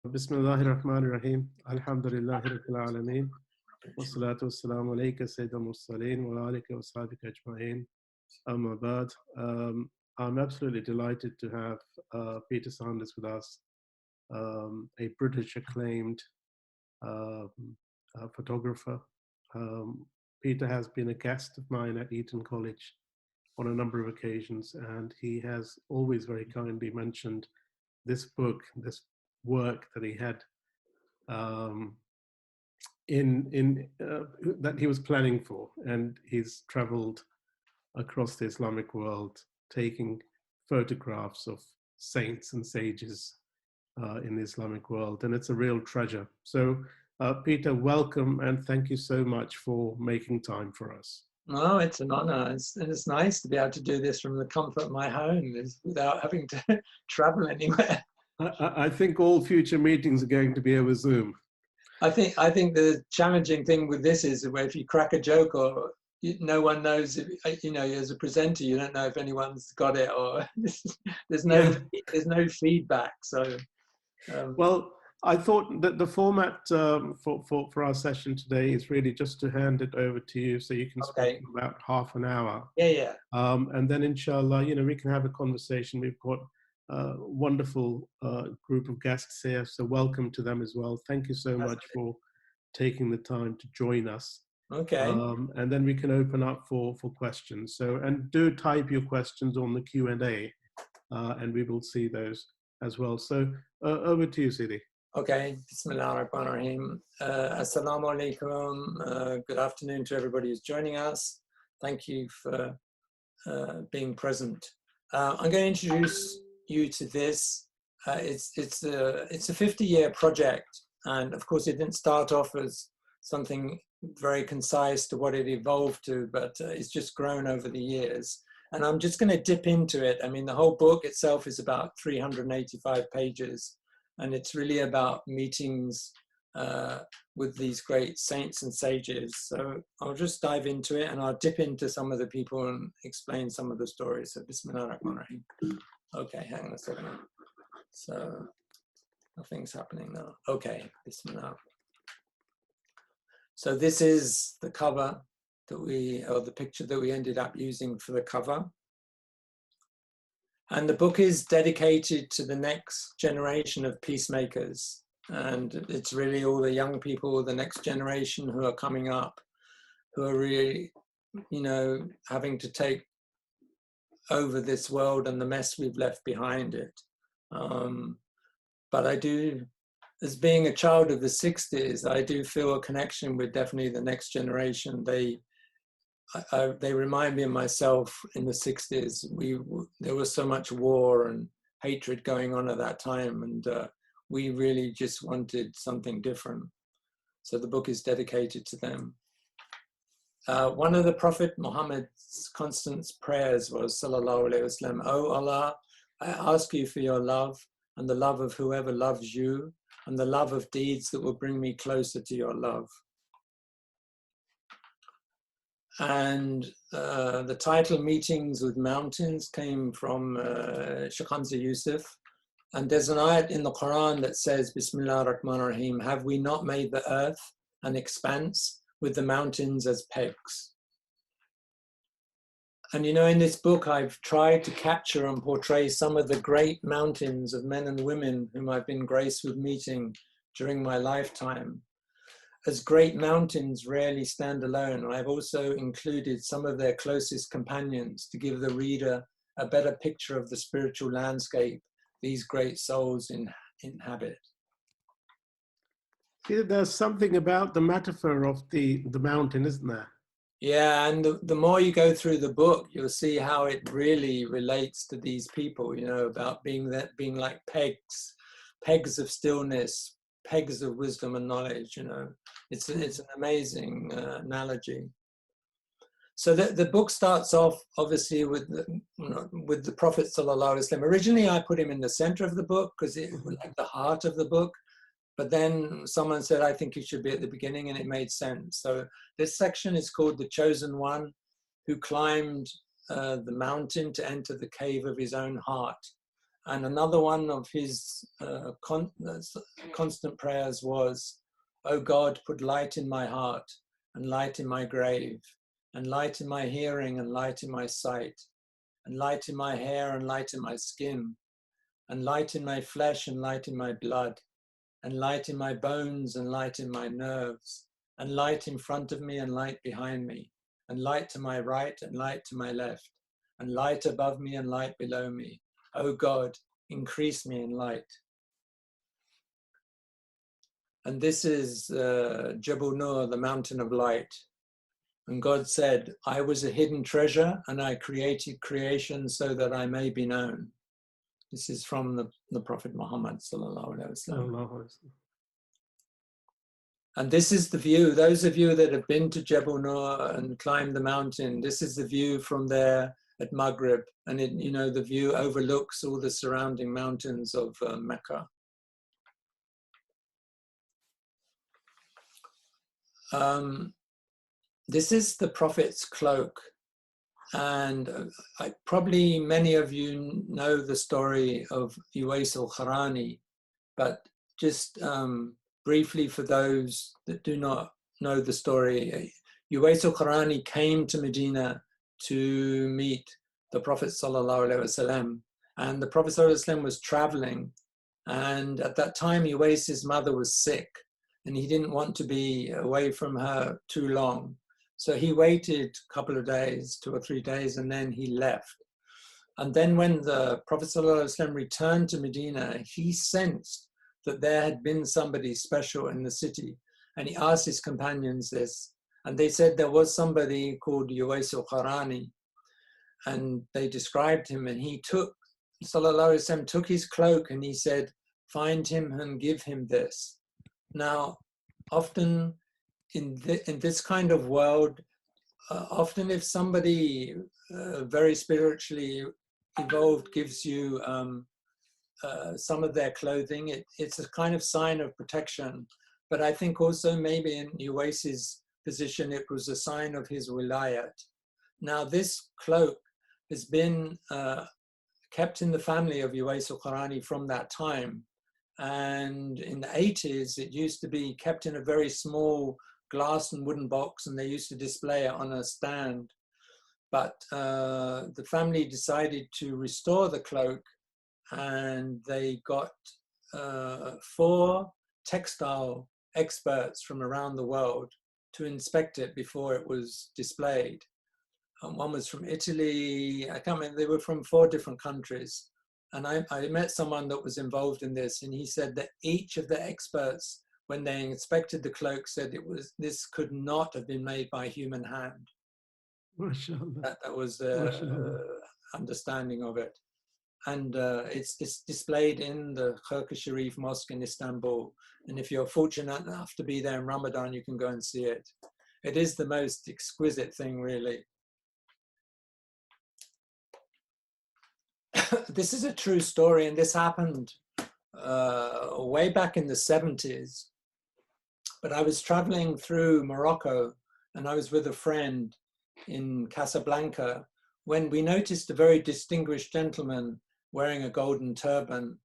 Bismillahir Rahmanir Rahim. Alhamdulillahi Rabbil Alameen. Wassalatu wassalamu alayka Sayyidina Mursaleen wa alika wa sahbika ajma'in. Amma ba'd. I'm absolutely delighted to have Peter Sanders with us, a British acclaimed um, photographer. Peter has been a guest of mine at Eton College on a number of occasions, and he has always very kindly mentioned this book, this work that he had that he was planning for, and he's traveled across the Islamic world taking photographs of saints and sages in the Islamic world, and it's a real treasure. So Peter, welcome, and thank you so much for making time for us. No, it's an honor. It's nice to be able to do this from the comfort of my home without having to travel anywhere. I think all future meetings are going to be over Zoom. I think the challenging thing with this is where if you crack a joke or no one knows, if, as a presenter, you don't know if anyone's got it or there's no feedback. So, well, I thought that the format for our session today is really just to hand it over to you, so you can speak for about half an hour. Yeah. And then, inshallah, we can have a conversation. We've got a wonderful group of guests here, so welcome to them as well. Thank you so much for taking the time to join us. Okay. And then we can open up for questions. So, and do type your questions on the Q&A, and we will see those as well. So, over to you, Sidi. Okay, Bismillah ar-Rahman ar-Rahim. Assalamu alaikum. Good afternoon to everybody who's joining us. Thank you for being present. I'm going to introduce you to this. It's a 50-year project, and of course it didn't start off as something very concise to what it evolved to, but it's just grown over the years. And I'm just going to dip into it. I mean, the whole book itself is about 385 pages. And it's really about meetings with these great saints and sages. So I'll just dive into it and I'll dip into some of the people and explain some of the stories. So Bismillah ar-Rahman ar-Rahim. Okay, hang on a second. So nothing's happening now. Okay, Bismillah. So this is the cover or the picture that we ended up using for the cover. And the book is dedicated to the next generation of peacemakers. And it's really all the young people, the next generation who are coming up, who are really, having to take over this world and the mess we've left behind it. But I do, as being a child of the 60s, I do feel a connection with definitely the next generation. They remind me of myself in the 60s. There was so much war and hatred going on at that time, and we really just wanted something different. So the book is dedicated to them. One of the Prophet Muhammad's constant prayers was, Sallallahu Alaihi Wasallam, "Oh Allah, I ask you for your love and the love of whoever loves you and the love of deeds that will bring me closer to your love." And the title Meetings with Mountains came from Sheikh Hamza Yusuf. And there's an ayat in the Quran that says, Bismillah ar-Rahman ar-Rahim, have we not made the earth an expanse with the mountains as pegs? And in this book, I've tried to capture and portray some of the great mountains of men and women whom I've been graced with meeting during my lifetime. As great mountains rarely stand alone, I've also included some of their closest companions to give the reader a better picture of the spiritual landscape these great souls inhabit. There's something about the metaphor of the mountain, isn't there? Yeah, and the more you go through the book, you'll see how it really relates to these people, about being like pegs of stillness, pegs of wisdom and knowledge. It's an amazing analogy. So the book starts off obviously with the Prophet Sallallahu Alaihi Wasallam. Originally, I put him in the center of the book because it was like the heart of the book. But then someone said, I think he should be at the beginning, and it made sense. So this section is called The Chosen One, who climbed the mountain to enter the cave of his own heart. And another one of his constant prayers was, "O God, put light in my heart and light in my grave, and light in my hearing and light in my sight, and light in my hair and light in my skin, and light in my flesh and light in my blood, and light in my bones and light in my nerves, and light in front of me and light behind me, and light to my right and light to my left, and light above me and light below me. O God, increase me in light." And this is Jabal Nur, the mountain of light. And God said, "I was a hidden treasure and I created creation so that I may be known." This is from the Prophet Muhammad sallallahu alaihi wasallam. And this is the view. Those of you that have been to Jabal Nur and climbed the mountain, this is the view from there at Maghrib. And it, you know, the view overlooks all the surrounding mountains of Mecca. This is the Prophet's cloak. And probably many of you know the story of Uwais al-Qarani, but just briefly for those that do not know the story, Uwais al-Qarani came to Medina to meet the Prophet sallallahu alaihi wasallam, and the Prophet sallallahu alaihi wasallam was traveling, and at that time Uwais's mother was sick, and he didn't want to be away from her too long. So he waited a couple of days, 2 or 3 days, and then he left. And then when the Prophet ﷺ returned to Medina, he sensed that there had been somebody special in the city. And he asked his companions this. And they said there was somebody called Uwais al-Qarani. And they described him. And he took, ﷺ took his cloak and he said, "Find him and give him this." Now, often in this kind of world, often if somebody very spiritually evolved gives you some of their clothing, it's a kind of sign of protection. But I think also maybe in Uwais's position, it was a sign of his wilayat. Now this cloak has been kept in the family of Uwais al-Qarani from that time. And in the 80s, it used to be kept in a very small glass and wooden box, and they used to display it on a stand. But the family decided to restore the cloak, and they got 4 textile experts from around the world to inspect it before it was displayed. And one was from Italy, I can't remember, they were from 4 different countries. And I met someone that was involved in this, and he said that each of the experts, when they inspected the cloak, said this could not have been made by human hand. That was the understanding of it. And it's displayed in the Khirka Sharif Mosque in Istanbul. And if you're fortunate enough to be there in Ramadan, you can go and see it. It is the most exquisite thing, really. This is a true story, and this happened way back in the 70s. But I was traveling through Morocco, and I was with a friend in Casablanca when we noticed a very distinguished gentleman wearing a golden turban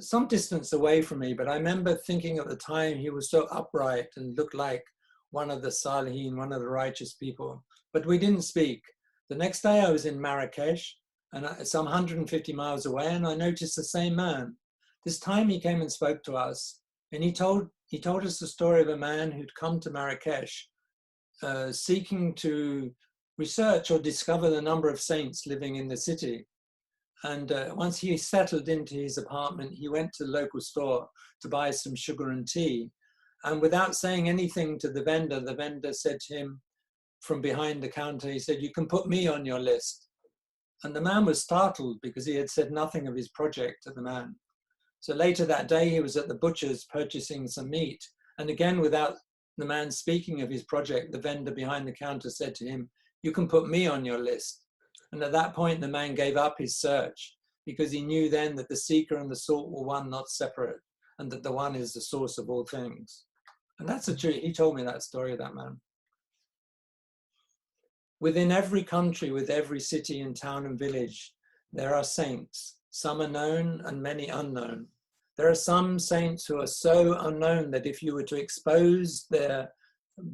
some distance away from me. But I remember thinking at the time he was so upright and looked like one of the Salihin, one of the righteous people. But we didn't speak. The next day I was in Marrakesh, and some 150 miles away, and I noticed the same man. This time he came and spoke to us, and he told us the story of a man who'd come to Marrakesh seeking to research or discover the number of saints living in the city. And once he settled into his apartment, he went to the local store to buy some sugar and tea. And without saying anything to the vendor said to him from behind the counter, he said, "You can put me on your list." And the man was startled because he had said nothing of his project to the man. So later that day, he was at the butcher's purchasing some meat. And again, without the man speaking of his project, the vendor behind the counter said to him, "You can put me on your list." And at that point, the man gave up his search because he knew then that the seeker and the sought were one, not separate, and that the one is the source of all things. And that's a true, he told me that story, that man. Within every country, with every city and town and village, there are saints. Some are known and many unknown. There are some saints who are so unknown that if you were to expose their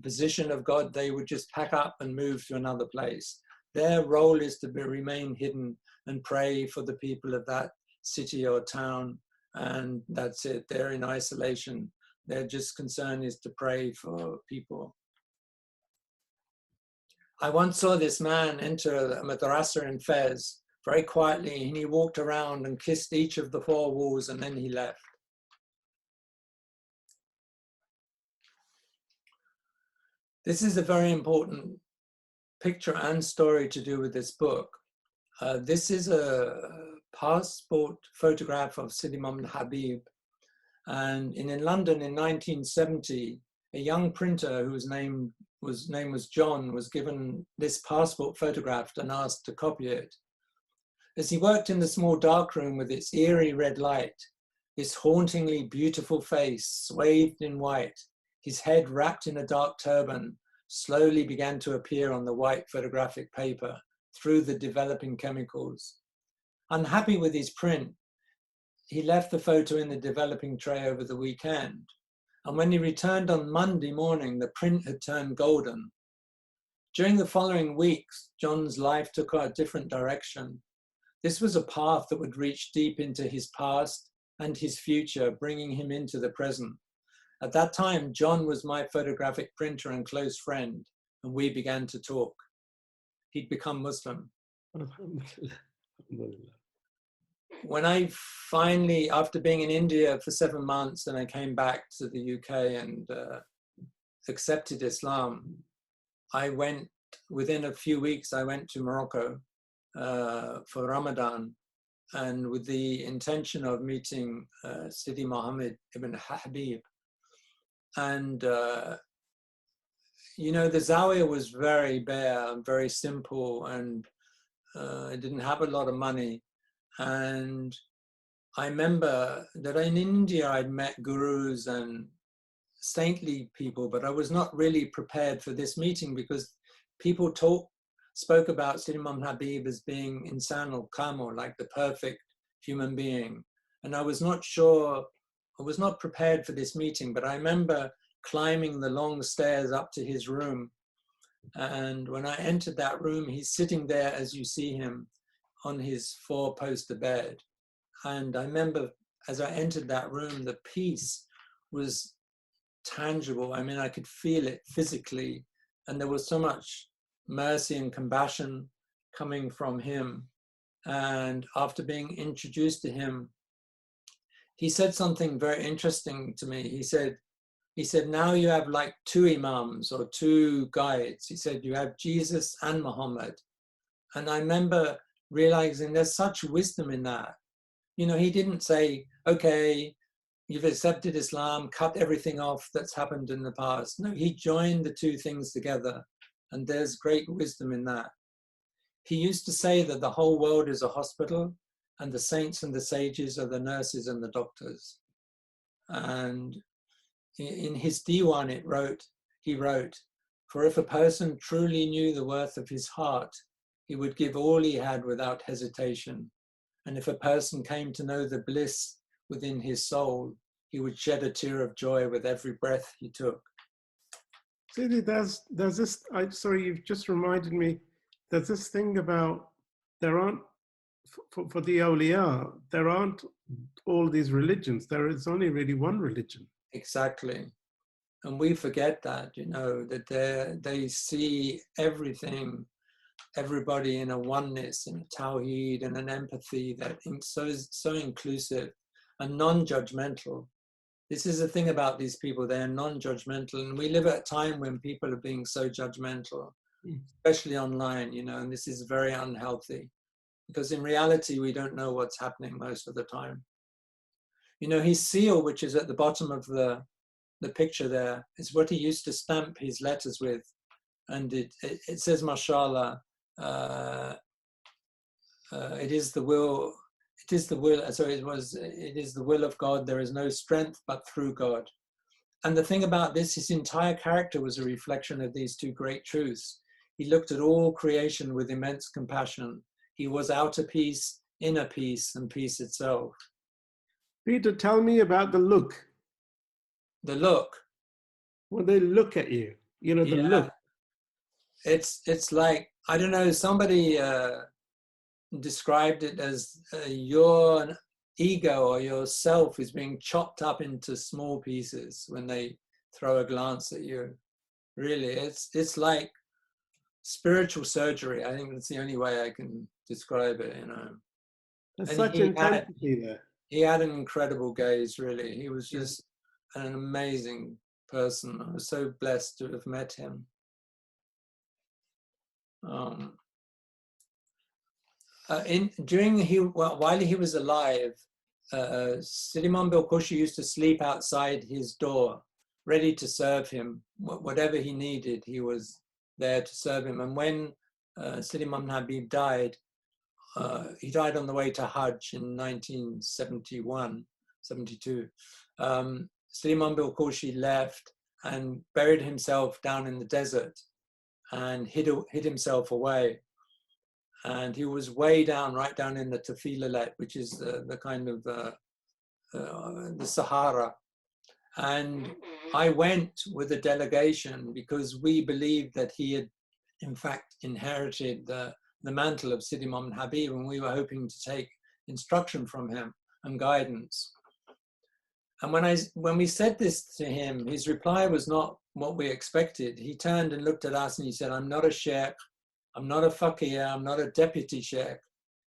position of God, they would just pack up and move to another place. Their role is to remain hidden and pray for the people of that city or town, and that's it. They're in isolation. Their just concern is to pray for people. I once saw this man enter a madrasa in Fez very quietly, and he walked around and kissed each of the four walls, and then he left. This is a very important picture and story to do with this book. This is a passport photograph of Sidi Muhammad Habib. And in London in 1970, a young printer whose name was John was given this passport photograph and asked to copy it. As he worked in the small darkroom with its eerie red light, his hauntingly beautiful face, swathed in white, his head wrapped in a dark turban, slowly began to appear on the white photographic paper through the developing chemicals. Unhappy with his print, he left the photo in the developing tray over the weekend. And when he returned on Monday morning, the print had turned golden. During the following weeks, John's life took a different direction. This was a path that would reach deep into his past and his future, bringing him into the present. At that time, John was my photographic printer and close friend, and we began to talk. He'd become Muslim. When I finally, after being in India for 7 months, and I came back to the UK and accepted Islam, I went, within a few weeks, I went to Morocco for Ramadan, and with the intention of meeting Sidi Muhammad ibn Habib. And, you know, the Zawiya was very bare, very simple, and it didn't have a lot of money. And I remember that in India, I'd met gurus and saintly people, but I was not really prepared for this meeting because people spoke about Sidi Muhammad Habib as being insan al-kamil, like the perfect human being. And I was not sure, I was not prepared for this meeting, but I remember climbing the long stairs up to his room. And when I entered that room, he's sitting there as you see him on his 4-poster bed. And I remember as I entered that room, the peace was tangible. I mean, I could feel it physically. And there was so much mercy and compassion coming from him. And after being introduced to him, he said something very interesting to me. He said, now you have like 2 imams or 2 guides. He said, you have Jesus and Muhammad. And I remember realizing there's such wisdom in that. You know, he didn't say, okay, you've accepted Islam, cut everything off that's happened in the past. No, he joined the 2 things together, and there's great wisdom in that. He used to say that the whole world is a hospital, and the saints and the sages are the nurses and the doctors. And in his diwan, he wrote, for if a person truly knew the worth of his heart, he would give all he had without hesitation. And if a person came to know the bliss within his soul, he would shed a tear of joy with every breath he took. See, there's this, sorry, you've just reminded me, there's this thing about, there aren't, for the awliya, there aren't all these religions. There is only really one religion. Exactly. And we forget that, you know, that they see everything, everybody in a oneness, in a tawheed, and an empathy that is so inclusive and non-judgmental. This is the thing about these people, they're non-judgmental, and we live at a time when people are being so judgmental, especially online, you know, and this is very unhealthy because in reality, we don't know what's happening most of the time. You know, his seal, which is at the bottom of the picture there, is what he used to stamp his letters with. And it says, mashallah, it is the will, so it is the will of God. There is no strength but through God. And the thing about this, his entire character was a reflection of these 2 great truths. He looked at all creation with immense compassion. He was outer peace, inner peace and peace itself. Peter, tell me about the look. The look. When they look at you, you know, the look. It's like, I don't know, somebody described it as your ego or yourself is being chopped up into small pieces when they throw a glance at you. Really, it's like spiritual surgery. I think that's the only way I can describe it, you know. There's And such intensity there. He had an incredible gaze, really. He was just an amazing person. I was so blessed to have met him. While he was alive, Sidi Imam Bilqushi used to sleep outside his door, ready to serve him. Whatever he needed, he was there to serve him. And when Sidi Imam Habib died, he died on the way to Hajj in 1971, 72. Sidi Imam Bilqushi left and buried himself down in the desert and hid himself away. And he was way down, right down in the Tafilalet, which is the kind of the Sahara. And I went with a delegation because we believed that he had, in fact, inherited the mantle of Sidi Imam Habib, and we were hoping to take instruction from him and guidance. And when we said this to him, his reply was not what we expected. He turned and looked at us and he said, "I'm not a sheikh, I'm not a faqih, I'm not a deputy sheikh."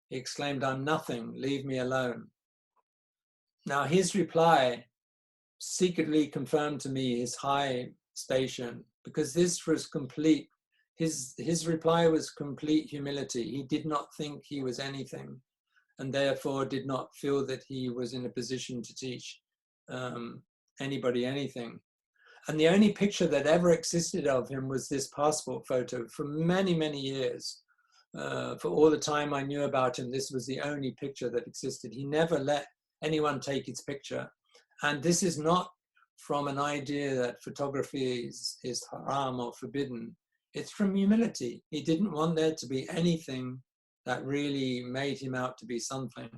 He exclaimed, "I'm nothing, leave me alone." Now his reply secretly confirmed to me his high station, because this was complete, his reply was complete humility. He did not think he was anything, and therefore did not feel that he was in a position to teach anybody anything. And the only picture that ever existed of him was this passport photo for many, many years. For all the time I knew about him, this was the only picture that existed. He never let anyone take his picture. And this is not from an idea that photography is haram or forbidden. It's from humility. He didn't want there to be anything that really made him out to be something.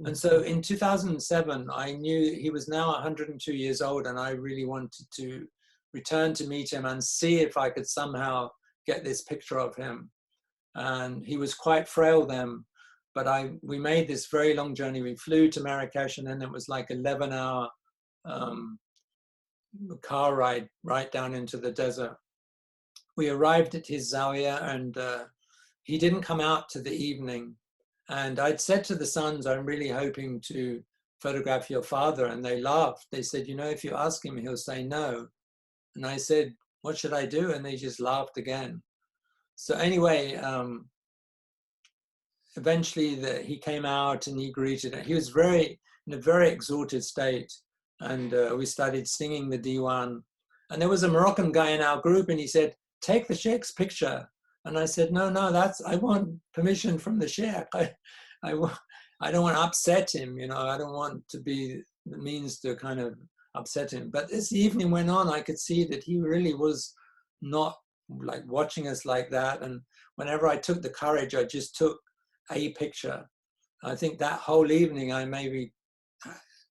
And so in 2007, I knew he was now 102 years old, and I really wanted to return to meet him and see if I could somehow get this picture of him. And he was quite frail then, but we made this very long journey. We flew to Marrakesh, and then it was like 11-hour car ride right down into the desert. We arrived at his zawiya, and he didn't come out to the evening. And I'd said to the sons, "I'm really hoping to photograph your father." And they laughed. They said, "You know, if you ask him, he'll say no." And I said, "What should I do?" And they just laughed again. So anyway, eventually he came out and he greeted it. He was in a very exalted state. And we started singing the diwan. And there was a Moroccan guy in our group, and he said, "Take the sheikh's picture." And I said, no, I want permission from the sheikh. I don't want to upset him, you know, I don't want to be the means to kind of upset him. But as the evening went on, I could see that he really was not like watching us like that. And whenever I took the courage, I just took a picture. I think that whole evening, I maybe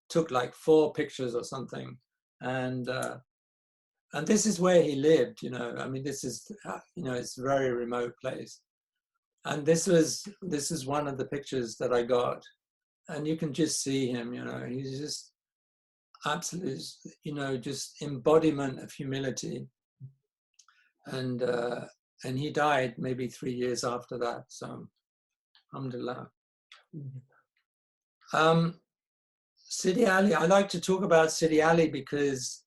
took like 4 pictures or something. And this is where he lived, you know. I mean, this is, you know, it's a very remote place. And this is one of the pictures that I got. And you can just see him, you know, he's just absolutely, you know, just embodiment of humility. And he died maybe 3 years after that. So, alhamdulillah. Sidi Ali, I like to talk about Sidi Ali because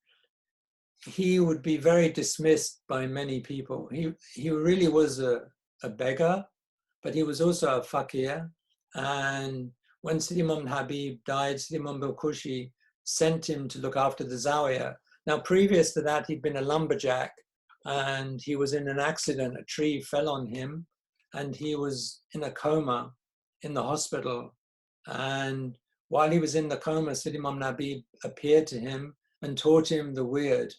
he would be very dismissed by many people. He really was a beggar, but he was also a faqih. And when Sidi Imam Habib died, Sidi Imam Bilqushi sent him to look after the zawiya. Now, previous to that, he'd been a lumberjack, and he was in an accident. A tree fell on him, and he was in a coma in the hospital. And while he was in the coma, Sidi Imam Habib appeared to him and taught him the weird.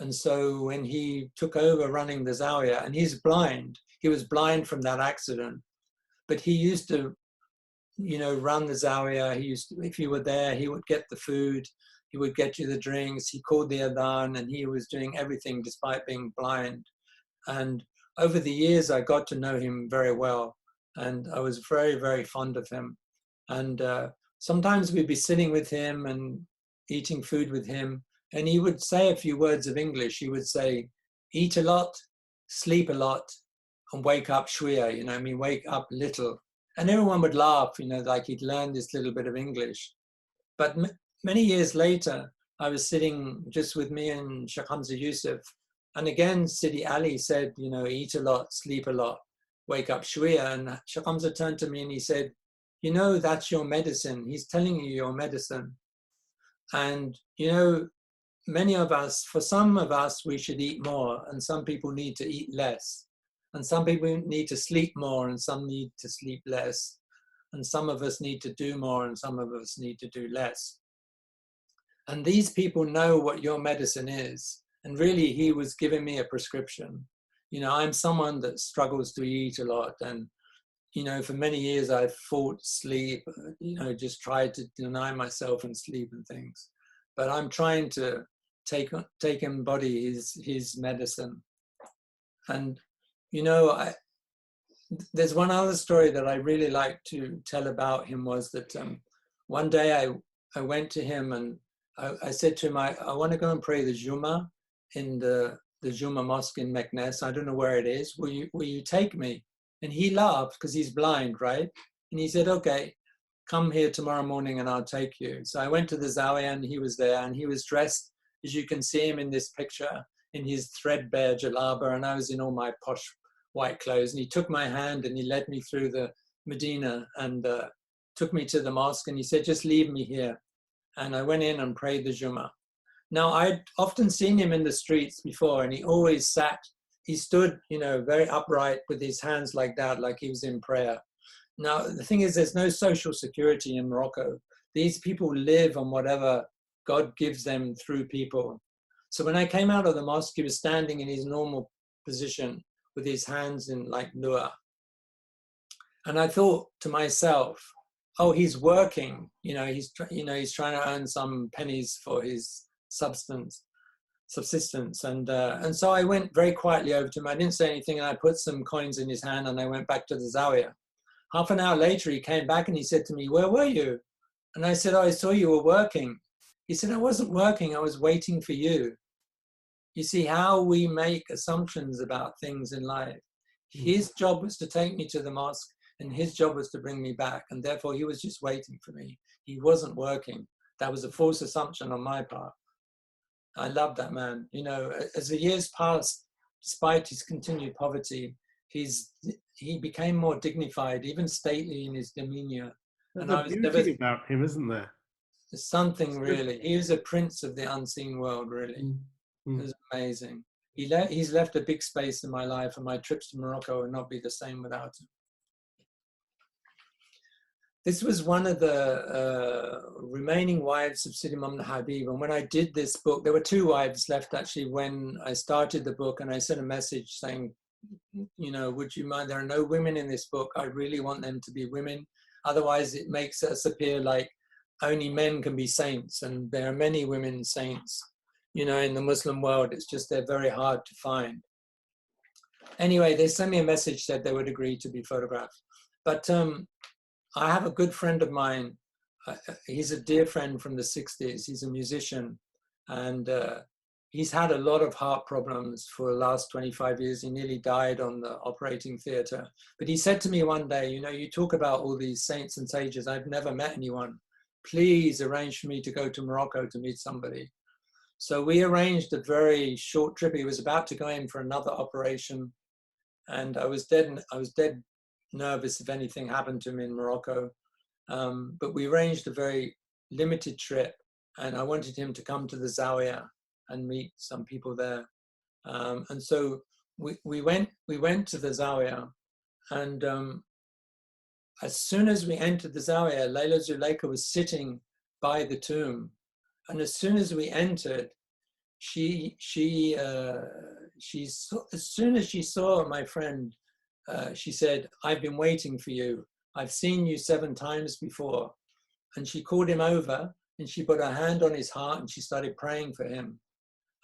And so when he took over running the zawiya, and he's blind, he was blind from that accident, but he used to run the Zawiya. He used to, if you were there, he would get the food, he would get you the drinks, he called the adhan, and he was doing everything despite being blind. And over the years, I got to know him very well, and I was very, very fond of him. And sometimes we'd be sitting with him and eating food with him, and he would say a few words of English. He would say, eat a lot, sleep a lot, and wake up shwiya, wake up little. And everyone would laugh, like he'd learned this little bit of English. But many years later, I was sitting just with me and Sheikh Hamza Yusuf, and again, Sidi Ali said, eat a lot, sleep a lot, wake up shwiya. And Sheikh Hamza turned to me and he said, that's your medicine. He's telling you your medicine. And, many of us, for some of us, we should eat more, and some people need to eat less. And some people need to sleep more, and some need to sleep less. And some of us need to do more, and some of us need to do less. And these people know what your medicine is. And really, he was giving me a prescription. I'm someone that struggles to eat a lot. And, for many years, I've fought sleep, just tried to deny myself and sleep and things. But I'm trying to take and embody his medicine. And, there's one other story that I really like to tell about him, was that one day I went to him and I said to him, I want to go and pray the Jummah in the Jummah mosque in Meknes. I don't know where it is. Will you take me? And he laughed because he's blind, right? And he said, okay, come here tomorrow morning and I'll take you. So I went to the Zawiya and he was there, and he was dressed, as you can see him in this picture, in his threadbare jalaba, and I was in all my posh white clothes. And he took my hand and he led me through the Medina and took me to the mosque, and he said, just leave me here. And I went in and prayed the Jummah. Now, I'd often seen him in the streets before, and he always he stood, very upright with his hands like that, like he was in prayer. Now, the thing is, there's no social security in Morocco. These people live on whatever God gives them through people. So when I came out of the mosque, he was standing in his normal position with his hands in like dua. And I thought to myself, oh, he's working, he's trying to earn some pennies for his subsistence. And so I went very quietly over to him. I didn't say anything, and I put some coins in his hand and I went back to the Zawiya. Half an hour later, he came back and he said to me, where were you? And I said, oh, I saw you were working. He said, I wasn't working, I was waiting for you. You see how we make assumptions about things in life. His job was to take me to the mosque, and his job was to bring me back. And therefore, he was just waiting for me. He wasn't working. That was a false assumption on my part. I love that man. As the years passed, despite his continued poverty, he became more dignified, even stately in his demeanor. There's a beauty about him, isn't there? Something really. He was a prince of the unseen world, really. It was amazing. He's left a big space in my life, and my trips to Morocco would not be the same without him. This was one of the remaining wives of Sidi Imam Habib. And when I did this book, there were two wives left actually when I started the book, and I sent a message saying, would you mind? There are no women in this book. I really want them to be women. Otherwise, it makes us appear like only men can be saints, and there are many women saints, in the Muslim world. It's just they're very hard to find. Anyway, they sent me a message, said they would agree to be photographed. But I have a good friend of mine. He's a dear friend from the 60s. He's a musician, and he's had a lot of heart problems for the last 25 years. He nearly died on the operating theater. But he said to me one day, you talk about all these saints and sages. I've never met anyone. Please arrange for me to go to Morocco to meet somebody. So we arranged a very short trip. He was about to go in for another operation, and I was dead nervous if anything happened to him in Morocco. But we arranged a very limited trip, and I wanted him to come to the Zawiya and meet some people there. And so we went to the Zawiya, and as soon as we entered the Zawiya, Layla Zuleika was sitting by the tomb. And as soon as we entered, as soon as she saw my friend, she said, I've been waiting for you. I've seen you 7 times before. And she called him over and she put her hand on his heart and she started praying for him.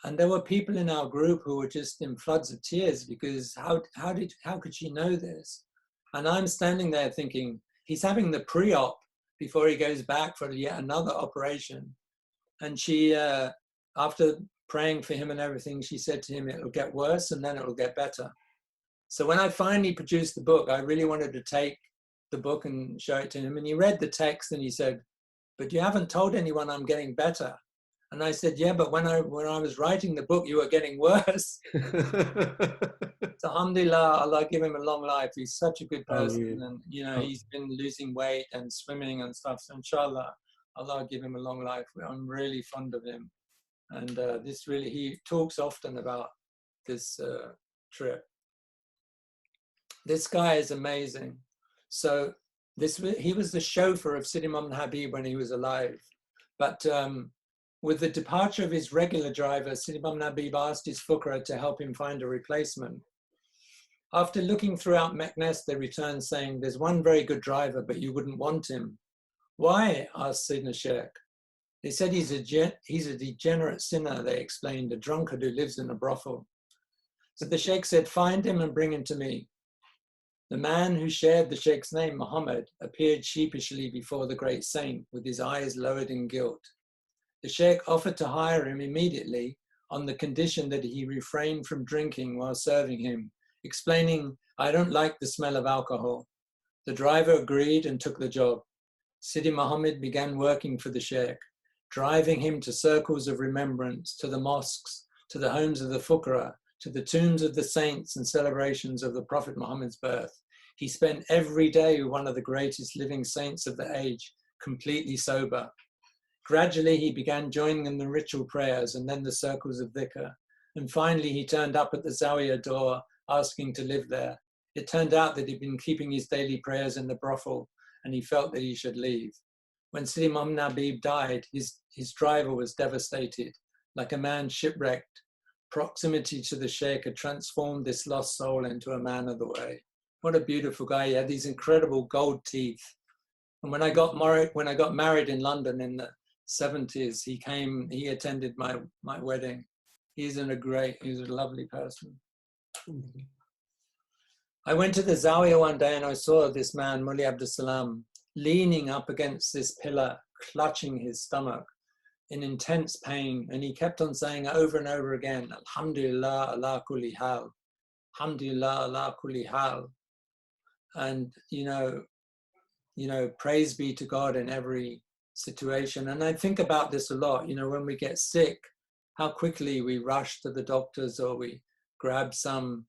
And there were people in our group who were just in floods of tears because how could she know this? And I'm standing there thinking, he's having the pre-op before he goes back for yet another operation. And she, after praying for him and everything, she said to him, it'll get worse and then it'll get better. So when I finally produced the book, I really wanted to take the book and show it to him. And he read the text and he said, but you haven't told anyone I'm getting better. And I said, yeah, but when I was writing the book, you were getting worse. So alhamdulillah, Allah give him a long life. He's such a good person. And, you know, he's been losing weight and swimming and stuff. So inshallah, Allah give him a long life. I'm really fond of him. And this really, he talks often about this trip. This guy is amazing. So he was the chauffeur of Sidi Imam Habib when he was alive. But with the departure of his regular driver, Sidi Imam Habib asked his fuqara to help him find a replacement. After looking throughout Meknes, they returned saying, there's one very good driver, but you wouldn't want him. Why? Asked Sidna Sheikh. They said he's a degenerate sinner, they explained, a drunkard who lives in a brothel. So the Sheikh said, find him and bring him to me. The man who shared the Sheikh's name, Muhammad, appeared sheepishly before the great saint with his eyes lowered in guilt. The Sheikh offered to hire him immediately on the condition that he refrain from drinking while serving him, explaining, I don't like the smell of alcohol. The driver agreed and took the job. Sidi Muhammad began working for the Sheikh, driving him to circles of remembrance, to the mosques, to the homes of the fuqara, to the tombs of the saints and celebrations of the Prophet Muhammad's birth. He spent every day with one of the greatest living saints of the age, completely sober. Gradually, he began joining in the ritual prayers and then the circles of dhikr. And finally, he turned up at the Zawiya door, asking to live there. It turned out that he'd been keeping his daily prayers in the brothel, and he felt that he should leave. When Sidi Imam Habib died, his driver was devastated, like a man shipwrecked. Proximity to the Sheikh had transformed this lost soul into a man of the way. What a beautiful guy. He had these incredible gold teeth. And when I got married in London in the 70s, he attended my wedding. He's a lovely person. Mm-hmm. I went to the Zawiya one day and I saw this man, Mulli Abdul Salam, leaning up against this pillar, clutching his stomach in intense pain. And he kept on saying over and over again, Alhamdulillah ala kulli hal. Alhamdulillah ala kulli hal. And, you know, praise be to God in every situation. And I think about this a lot, you know, when we get sick, how quickly we rush to the doctors or we grab some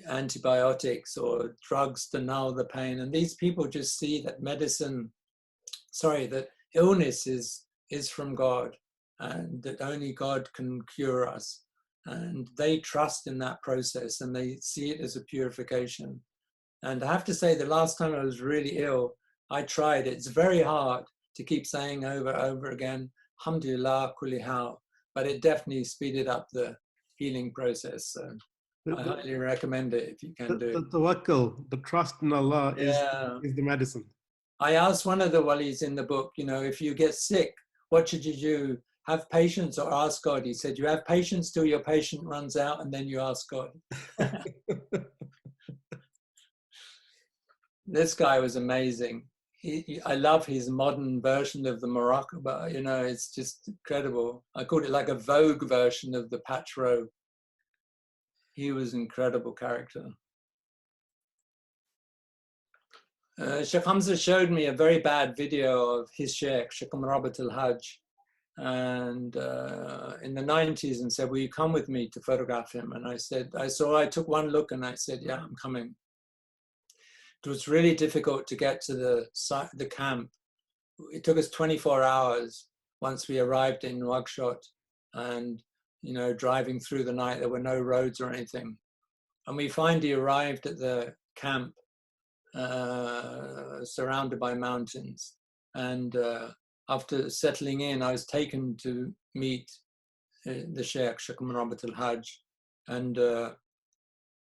antibiotics or drugs to null the pain. And these people just see that that illness is from God and that only God can cure us. And they trust in that process and they see it as a purification. And I have to say, the last time I was really ill, I tried. It's very hard to keep saying over and over again, Alhamdulillah kulli hal, but it definitely speeded up the healing process. So I highly recommend it if you can do it. The tawakkul, the trust in Allah is the medicine. I asked one of the walis in the book, you know, if you get sick, what should you do? Have patience or ask God? He said, you have patience till your patient runs out and then you ask God. This guy was amazing. I love his modern version of the Morocco, but you know, it's just incredible. I called it like a Vogue version of the patch robe. He was an incredible character. Sheikh Hamza showed me a very bad video of his Sheikh Rabat al-Hajj, and in the 90s, and said, will you come with me to photograph him? And I said, I took one look and I said, yeah, I'm coming. It was really difficult to get to the camp. It took us 24 hours once we arrived in Nouakchott, and you know, driving through the night, there were no roads or anything. And we finally arrived at the camp, surrounded by mountains. And after settling in, I was taken to meet the Sheikh Rabat al-Hajj, and I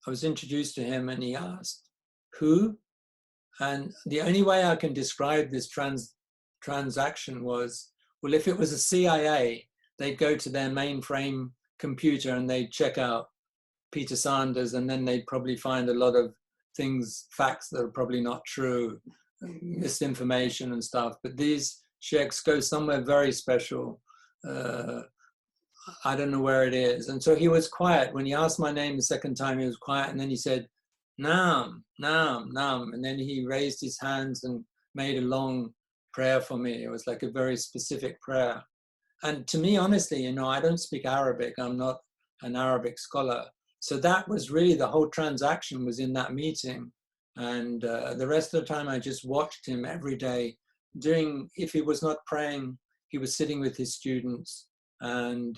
was introduced to him, and he asked, "Who?" And the only way I can describe this transaction was, well, if it was a CIA, they'd go to their mainframe computer and they'd check out Peter Sanders, and then they'd probably find a lot of things, facts that are probably not true, misinformation and stuff. But these sheikhs go somewhere very special. I don't know where it is. And so he was quiet. When he asked my name the second time, he was quiet. And then he said, Naam, Naam, Naam. And then he raised his hands and made a long prayer for me. It was like a very specific prayer. And to me, honestly, you know, I don't speak Arabic. I'm not an Arabic scholar. So that was really the whole transaction was in that meeting. And the rest of the time, I just watched him every day doing, if he was not praying, he was sitting with his students. And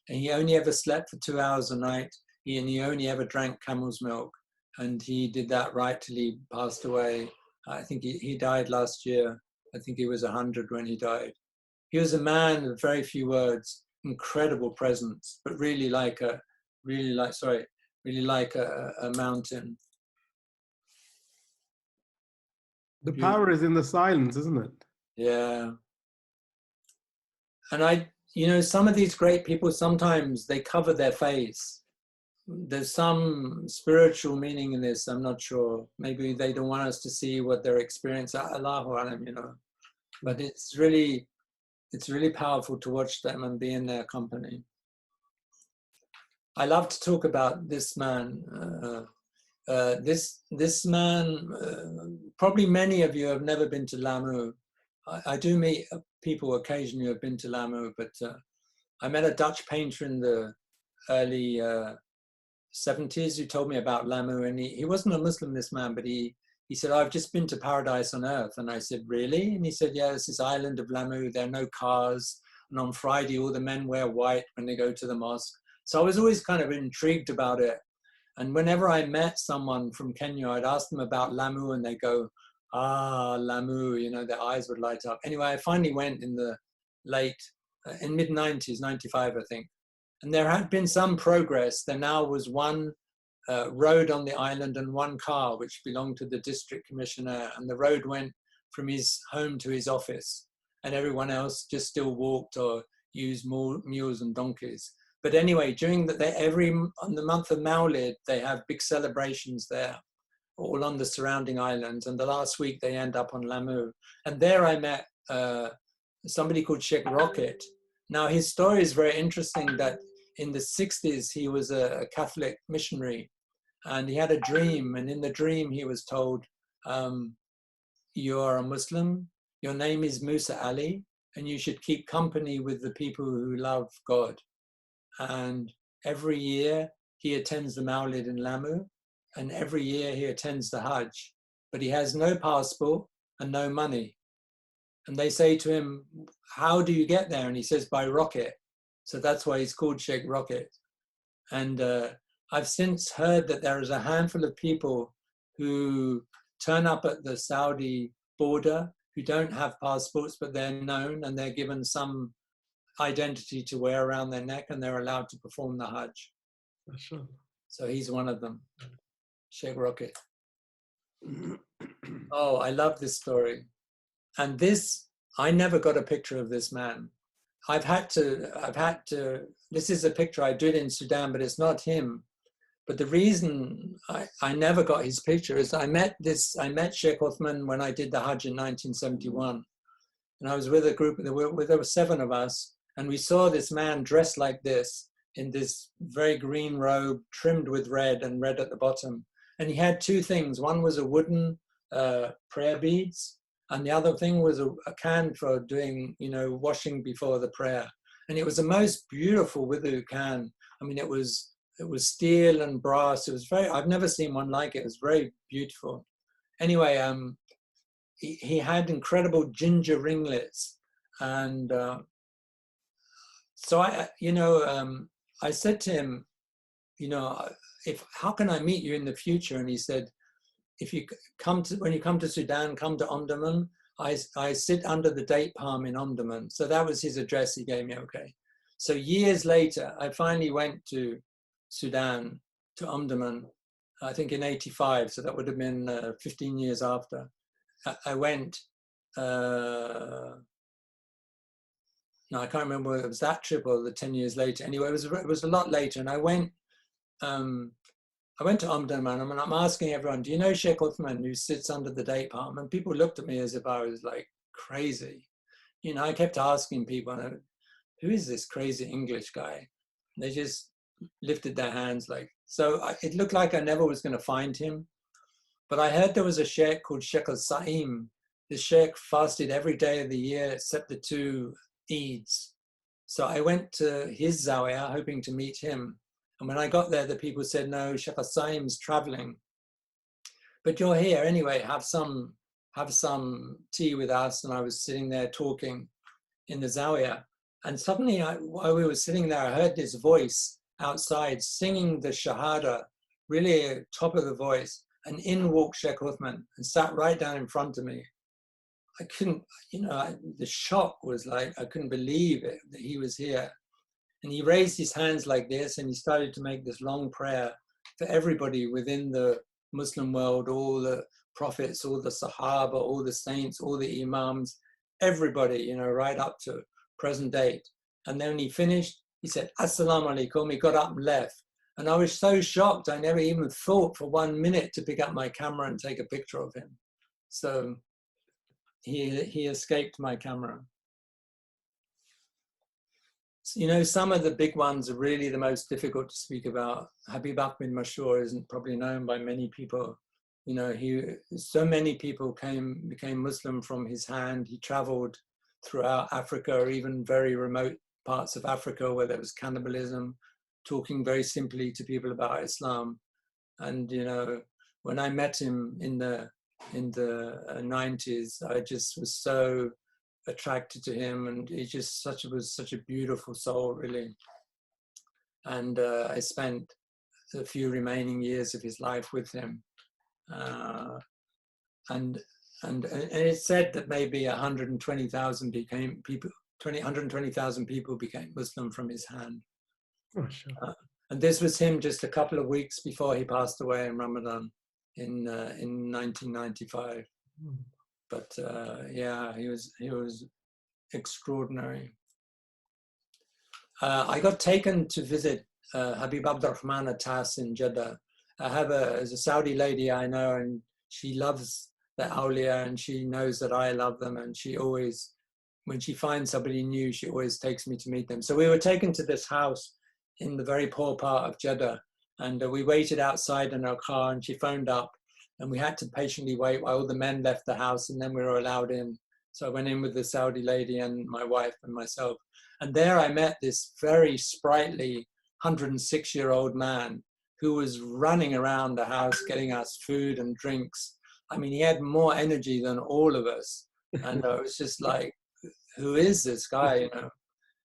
he only ever slept for 2 hours a night. He only ever drank camel's milk. And he did that right till he passed away. I think he died last year. I think he was 100 when he died. He was a man of very few words, incredible presence, but really like a mountain. The power is in the silence, isn't it? Yeah. And you know, some of these great people, sometimes they cover their face. There's some spiritual meaning in this, I'm not sure. Maybe they don't want us to see what their experience, Allahu Alam, you know. But it's really powerful to watch them and be in their company. I love to talk about this man. This man, probably many of you have never been to Lamu. I do meet people occasionally who have been to Lamu, but I met a Dutch painter in the early 70s who told me about Lamu, and he wasn't a Muslim, this man, but he said, I've just been to paradise on earth. And I said, really? And he said, yeah, it's this island of Lamu, there are no cars, and on Friday all the men wear white when they go to the mosque. So I was always kind of intrigued about it. And whenever I met someone from Kenya, I'd ask them about Lamu, and they go, ah, Lamu, you know, their eyes would light up. Anyway, I finally went in the in mid-90s, 95, I think. And there had been some progress. There now was one road on the island and one car, which belonged to the district commissioner. And the road went from his home to his office. And everyone else just still walked or used mules and donkeys. But anyway, during on the month of Maulid, they have big celebrations there, all on the surrounding islands. And the last week they end up on Lamu. And there I met somebody called Sheikh Rocket. Now his story is very interesting, that in the 60s, he was a Catholic missionary, and he had a dream. And in the dream, he was told, you are a Muslim, your name is Musa Ali, and you should keep company with the people who love God. And every year he attends the Maulid in Lamu, and every year he attends the Hajj, but he has no passport and no money. And they say to him, how do you get there? And he says, by rocket. So that's why he's called Sheikh Rocket. And I've since heard that there is a handful of people who turn up at the Saudi border who don't have passports, but they're known and they're given some identity to wear around their neck, and they're allowed to perform the Hajj. Sure. So he's one of them, Sheikh Rocket. Oh, I love this story. And this, I never got a picture of this man. I've had to, this is a picture I did in Sudan, but it's not him. But the reason I never got his picture is I met Sheikh Othman when I did the Hajj in 1971. And I was with a group, there were 7 of us, and we saw this man dressed like this, in this very green robe, trimmed with red and red at the bottom. And he had 2 things. One was a wooden prayer beads, and the other thing was a can for doing, you know, washing before the prayer. And it was the most beautiful wudu can. I mean, it was steel and brass. It was I've never seen one like it. It was very beautiful. Anyway, he had incredible ginger ringlets. And so I said to him, you know, how can I meet you in the future? And he said, when you come to Sudan, come to Omdurman. I sit under the date palm in Omdurman. So that was his address he gave me, okay. So years later, I finally went to Sudan, to Omdurman, I think in '85, so that would have been 15 years after. I went, no, I can't remember whether it was that trip or the 10 years later. Anyway, it was a lot later, and I went to Omdurman, and I'm asking everyone, do you know Sheikh Uthman, who sits under the date palm? And people looked at me as if I was like crazy. You know, I kept asking people, who is this crazy English guy? And they just lifted their hands like, so it looked like I never was going to find him. But I heard there was a sheikh called Sheikh al-Sa'im. The sheikh fasted every day of the year except the 2 Eids. So I went to his Zawiya hoping to meet him. And when I got there, the people said, no, Sheikh al-Sa'im's traveling. But you're here anyway, have some tea with us. And I was sitting there talking in the Zawiya. And suddenly, while we were sitting there, I heard this voice outside singing the Shahada, really top of the voice. And in walked Sheikh Uthman and sat right down in front of me. I couldn't, you know, the shock was like, I couldn't believe it, that he was here. And he raised his hands like this, and he started to make this long prayer for everybody within the Muslim world, all the prophets, all the Sahaba, all the saints, all the Imams, everybody, you know, right up to present date. And then when he finished, he said, Assalamu alaikum. He got up and left. And I was so shocked, I never even thought for 1 minute to pick up my camera and take a picture of him. So he escaped my camera. So, you know, some of the big ones are really the most difficult to speak about. Habib Ahmed Mashur isn't probably known by many people. You know, so many people became Muslim from his hand. He traveled throughout Africa, or even very remote parts of Africa where there was cannibalism, talking very simply to people about Islam. And, you know, when I met him in the 90s, I just was so attracted to him, and he just was such a beautiful soul, really. And I spent a few remaining years of his life with him. And it's said that maybe 120,000 people became Muslim from his hand. Oh, sure. And this was him just a couple of weeks before he passed away in Ramadan in 1995. But yeah, he was extraordinary. I got taken to visit Habib Abdurrahman Attas in Jeddah. There's a Saudi lady I know, and she loves the awliya, and she knows that I love them, and she always, when she finds somebody new, she always takes me to meet them. So we were taken to this house in the very poor part of Jeddah, and we waited outside in our car, and she phoned up, and we had to patiently wait while all the men left the house, and then we were allowed in. So I went in with the Saudi lady and my wife and myself. And there I met this very sprightly 106-year-old man who was running around the house getting us food and drinks. I mean, he had more energy than all of us. And I was just like, who is this guy, you know?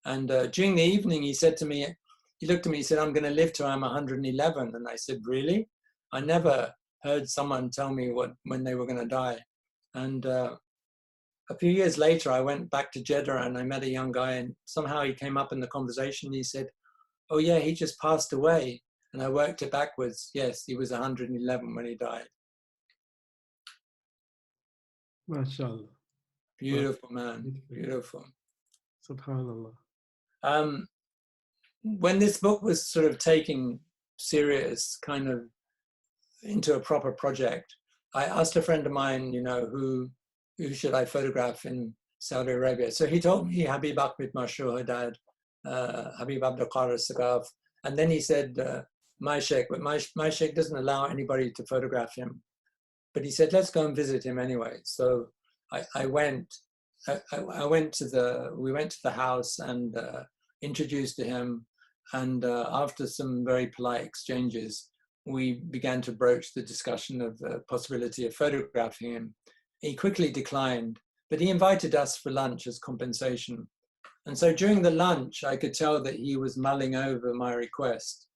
And during the evening, he said to me, he looked at me, he said, I'm going to live till I'm 111. And I said, really? I never heard someone tell me when they were going to die. And a few years later, I went back to Jeddah and I met a young guy, and somehow he came up in the conversation. He said, oh yeah, he just passed away. And I worked it backwards. Yes, he was 111 when he died. MashaAllah. Beautiful man, beautiful. Subhanallah. When this book was sort of taking serious kind of into a proper project, I asked a friend of mine, you know, who should I photograph in Saudi Arabia? So he told me Habib Ahmed Mashur had died, Habib Abdul Qadir Sagaf. And then he said, my sheikh, but my sheikh doesn't allow anybody to photograph him. But he said, let's go and visit him anyway. So we went to the house and introduced to him. And after some very polite exchanges, we began to broach the discussion of the possibility of photographing him. He quickly declined, but he invited us for lunch as compensation. And so during the lunch, I could tell that he was mulling over my request.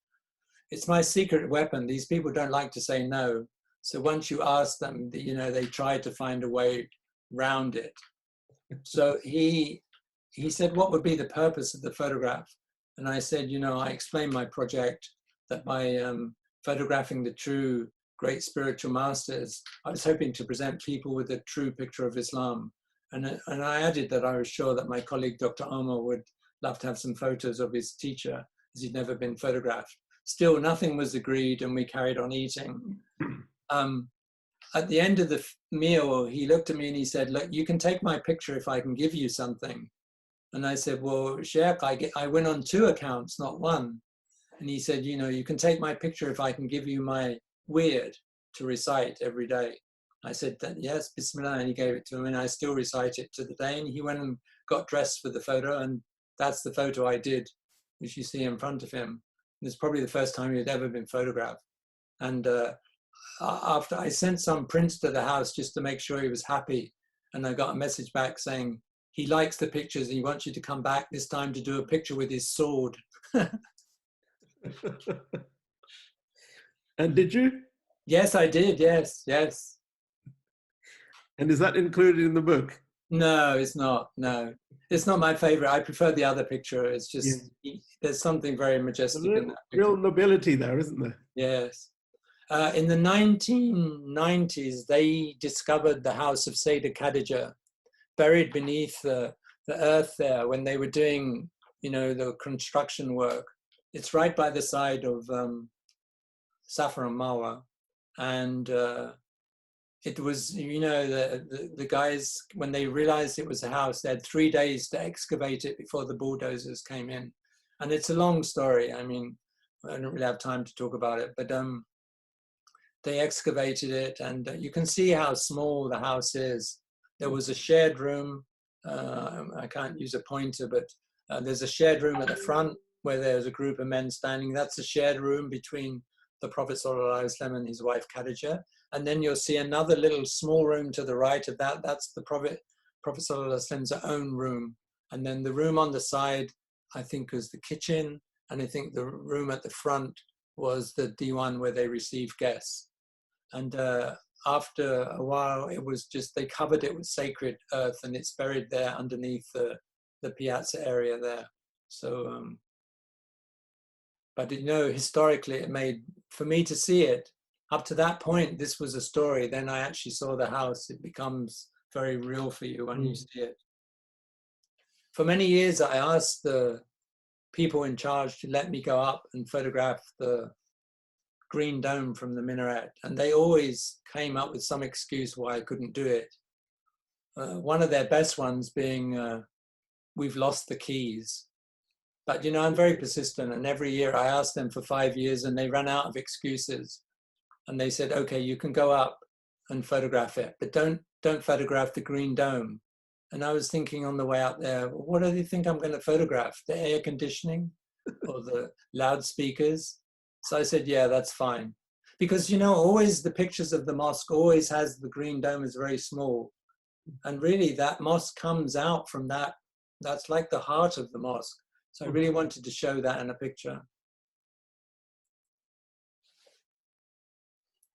It's my secret weapon. These people don't like to say no. So once you ask them, you know, they try to find a way around it. So he said, what would be the purpose of the photograph? And I said, you know, I explained my project, that my photographing the true great spiritual masters, I was hoping to present people with a true picture of Islam. And I added that I was sure that my colleague, Dr. Omar, would love to have some photos of his teacher, as he'd never been photographed. Still, nothing was agreed, and we carried on eating. At the end of the meal, he looked at me and he said, look, you can take my picture if I can give you something. And I said, well, Sheikh, I went on 2 accounts, not 1. And he said, you know, you can take my picture if I can give you my weird to recite every day. I said, yes, Bismillah, and he gave it to him, and I still recite it to the day. And he went and got dressed for the photo, and that's the photo I did, which you see in front of him. And it's probably the first time he had ever been photographed. And after I sent some prints to the house just to make sure he was happy, and I got a message back saying he likes the pictures and he wants you to come back this time to do a picture with his sword. And did you? Yes, I did. Yes, yes. And is that included in the book? No, it's not. No, it's not my favorite. I prefer the other picture. It's just, there's something very majestic in that picture. Real nobility there, isn't there? Yes. In the 1990s, they discovered the house of Sayyidah Khadija, buried beneath the earth there when they were doing, you know, the construction work. It's right by the side of Safa and Marwa. And it was, you know, the guys, when they realized it was a house, they had 3 days to excavate it before the bulldozers came in. And it's a long story. I mean, I don't really have time to talk about it, but they excavated it, and you can see how small the house is. There was a shared room. I can't use a pointer, but there's a shared room at the front where there's a group of men standing. That's a shared room between the Prophet ﷺ and his wife Khadija. And then you'll see another little small room to the right of that. That's the Prophet ﷺ's own room. And then the room on the side, I think, was the kitchen. And I think the room at the front was the diwan where they received guests. And after a while, it was just, they covered it with sacred earth, and it's buried there underneath the piazza area there. So, but you know, historically it made, for me to see it, up to that point, this was a story. Then I actually saw the house. It becomes very real for you when you see it. For many years, I asked the people in charge to let me go up and photograph the green dome from the minaret, and they always came up with some excuse why I couldn't do it. One of their best ones being, we've lost the keys. But you know, I'm very persistent, and every year I asked them for 5 years, and they ran out of excuses. And they said, okay, you can go up and photograph it, but don't photograph the green dome. And I was thinking on the way up there, well, what do they think I'm going to photograph? The air conditioning or the loudspeakers? So I said, yeah, that's fine. Because, you know, always the pictures of the mosque always has the green dome is very small. And really that mosque comes out from that. That's like the heart of the mosque. So I really wanted to show that in a picture.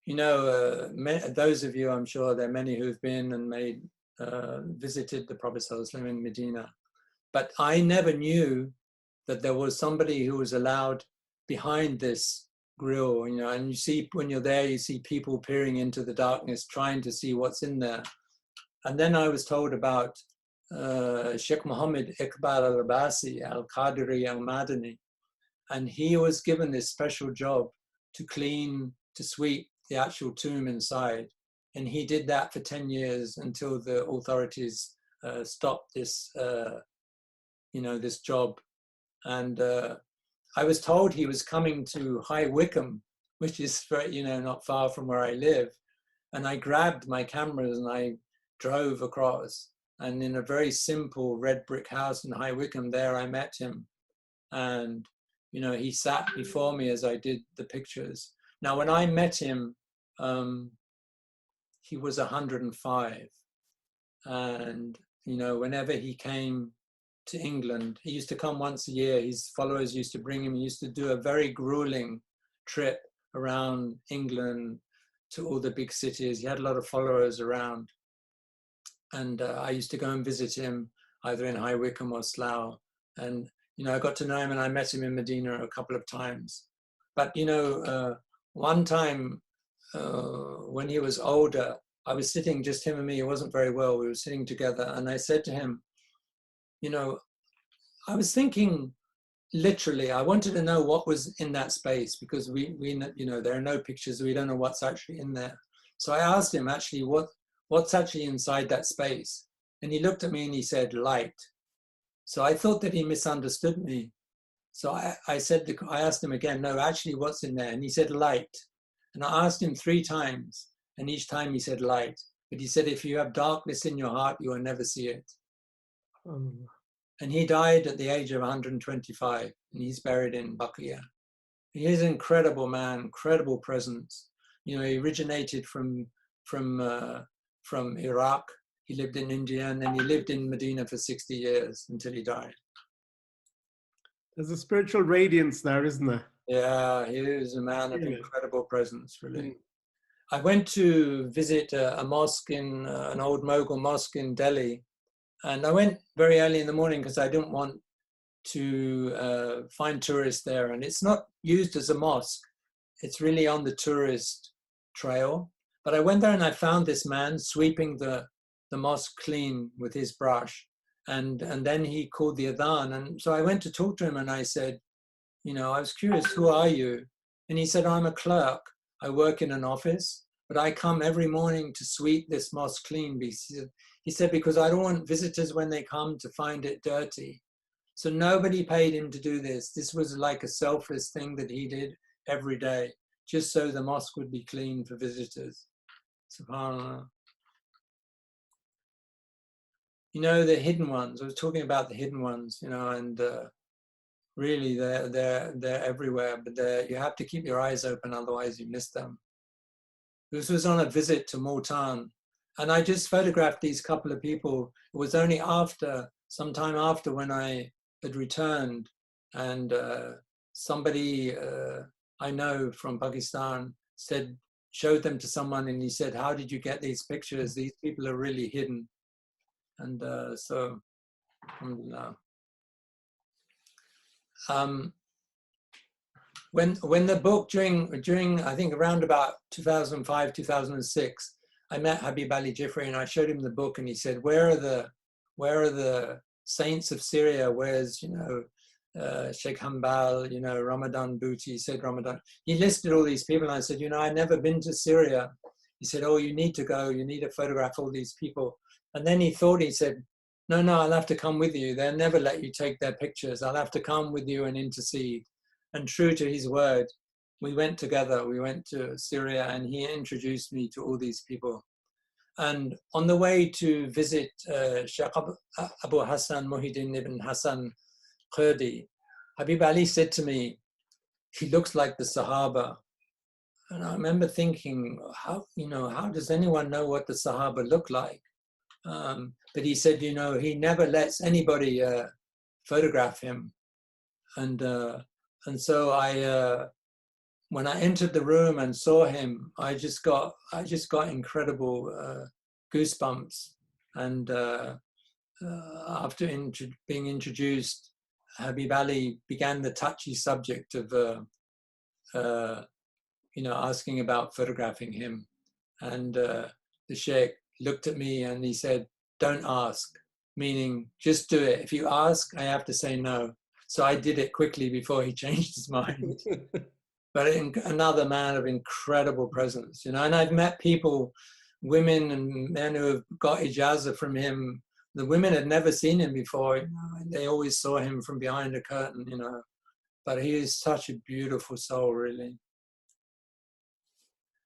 You know, those of you, I'm sure there are many who've been and visited the Prophet ﷺ in Medina. But I never knew that there was somebody who was allowed behind this grill, you know, and you see, when you're there, you see people peering into the darkness, trying to see what's in there. And then I was told about Sheikh Muhammad Iqbal al-Rabasi al-Qadiri al-Madani. And he was given this special job to clean, to sweep the actual tomb inside. And he did that for 10 years until the authorities stopped this, you know, this job. And I was told he was coming to High Wycombe, which is, you know, not far from where I live. And I grabbed my cameras and I drove across. And in a very simple red brick house in High Wycombe, there I met him. And, you know, he sat before me as I did the pictures. Now, when I met him, he was 105. And, you know, whenever he came to England, he used to come once a year. His followers used to bring him. He used to do a very grueling trip around England to all the big cities. He had a lot of followers around. And I used to go and visit him either in High Wycombe or Slough. And, you know, I got to know him and I met him in Medina a couple of times. But, you know, one time when he was older, I was sitting, just him and me, he wasn't very well, we were sitting together, and I said to him, you know, I was thinking, literally, I wanted to know what was in that space, because we you know, there are no pictures, we don't know what's actually in there. So I asked him actually what's actually inside that space, and he looked at me and he said light. So I thought that he misunderstood me. So I asked him again, no, actually what's in there? And he said light. And I asked him 3 times, and each time he said light. But he said, if you have darkness in your heart, you will never see it. And he died at the age of 125, and he's buried in Baqiya. He is an incredible man, incredible presence. You know, he originated from Iraq. He lived in India, and then he lived in Medina for 60 years until he died. There's a spiritual radiance there, isn't there? Yeah, he is a man of incredible presence, really. I went to visit a mosque in an old Mughal mosque in Delhi, and I went very early in the morning because I didn't want to find tourists there. And it's not used as a mosque. It's really on the tourist trail. But I went there and I found this man sweeping the mosque clean with his brush. And then he called the adhan. And so I went to talk to him and I said, you know, I was curious, who are you? And he said, I'm a clerk. I work in an office, but I come every morning to sweep this mosque clean. He said, because I don't want visitors when they come to find it dirty. So nobody paid him to do this. This was like a selfless thing that he did every day, just so the mosque would be clean for visitors. SubhanAllah. You know, the hidden ones, I was talking about the hidden ones, you know, and really they're everywhere, but you have to keep your eyes open, otherwise you miss them. This was on a visit to Multan, and I just photographed these couple of people. It was only sometime after when I had returned, and somebody I know from Pakistan showed them to someone, and he said, how did you get these pictures? These people are really hidden. And so, alhamdulillah. When the book during I think around about 2005, 2006, I met Habib Ali Jifri and I showed him the book, and he said, where are the saints of Syria? Where's, you know, Sheikh Hanbal, you know, Ramadan Booty, said Ramadan. He listed all these people, and I said, you know, I've never been to Syria. He said, oh, you need to go, you need to photograph all these people. And then he said, no, I'll have to come with you. They'll never let you take their pictures. I'll have to come with you and intercede. And true to his word, we went together. We went to Syria, and he introduced me to all these people. And on the way to visit Sheikh Abu Hassan Muhyiddin ibn Hassan Kurdi, Habib Ali said to me, he looks like the Sahaba. And I remember thinking, how does anyone know what the Sahaba look like? But he said, you know, he never lets anybody photograph him. And so when I entered the room and saw him, I just got incredible goosebumps. And after being introduced, Habib Ali began the touchy subject of you know, asking about photographing him. And the Sheikh looked at me and he said, don't ask, meaning just do it. If you ask, I have to say no. So I did it quickly before he changed his mind. But another man of incredible presence, you know, and I've met people, women and men who have got ijazah from him. The women had never seen him before, you know, they always saw him from behind a curtain, you know, but he is such a beautiful soul, really.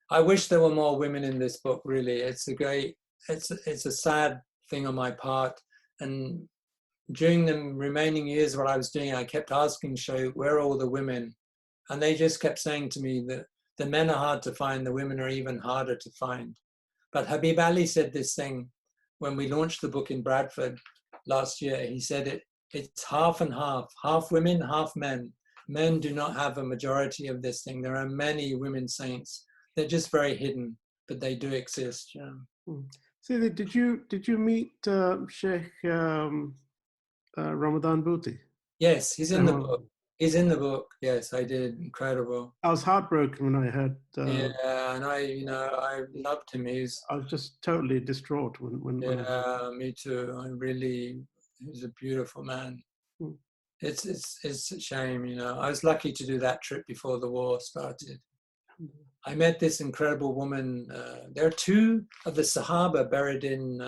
I wish there were more women in this book, really. It's a sad thing on my part. And during the remaining years, what I was doing, I kept asking Shaykh, where are all the women? And they just kept saying to me that the men are hard to find, the women are even harder to find. But Habib Ali said this thing when we launched the book in Bradford last year. He said it's half and half women, half men. Men do not have a majority of this thing. There are many women saints. They're just very hidden, but they do exist. Yeah. So did you meet Sheikh Ramadan Booty? Yes, he's in the book. He's in the book. Yes, I did. Incredible. I was heartbroken when I heard. Yeah, and I loved him. I was just totally distraught when I heard. Yeah, me too. He was a beautiful man. Hmm. It's a shame, I was lucky to do that trip before the war started. I met this incredible woman. There are two of the Sahaba buried in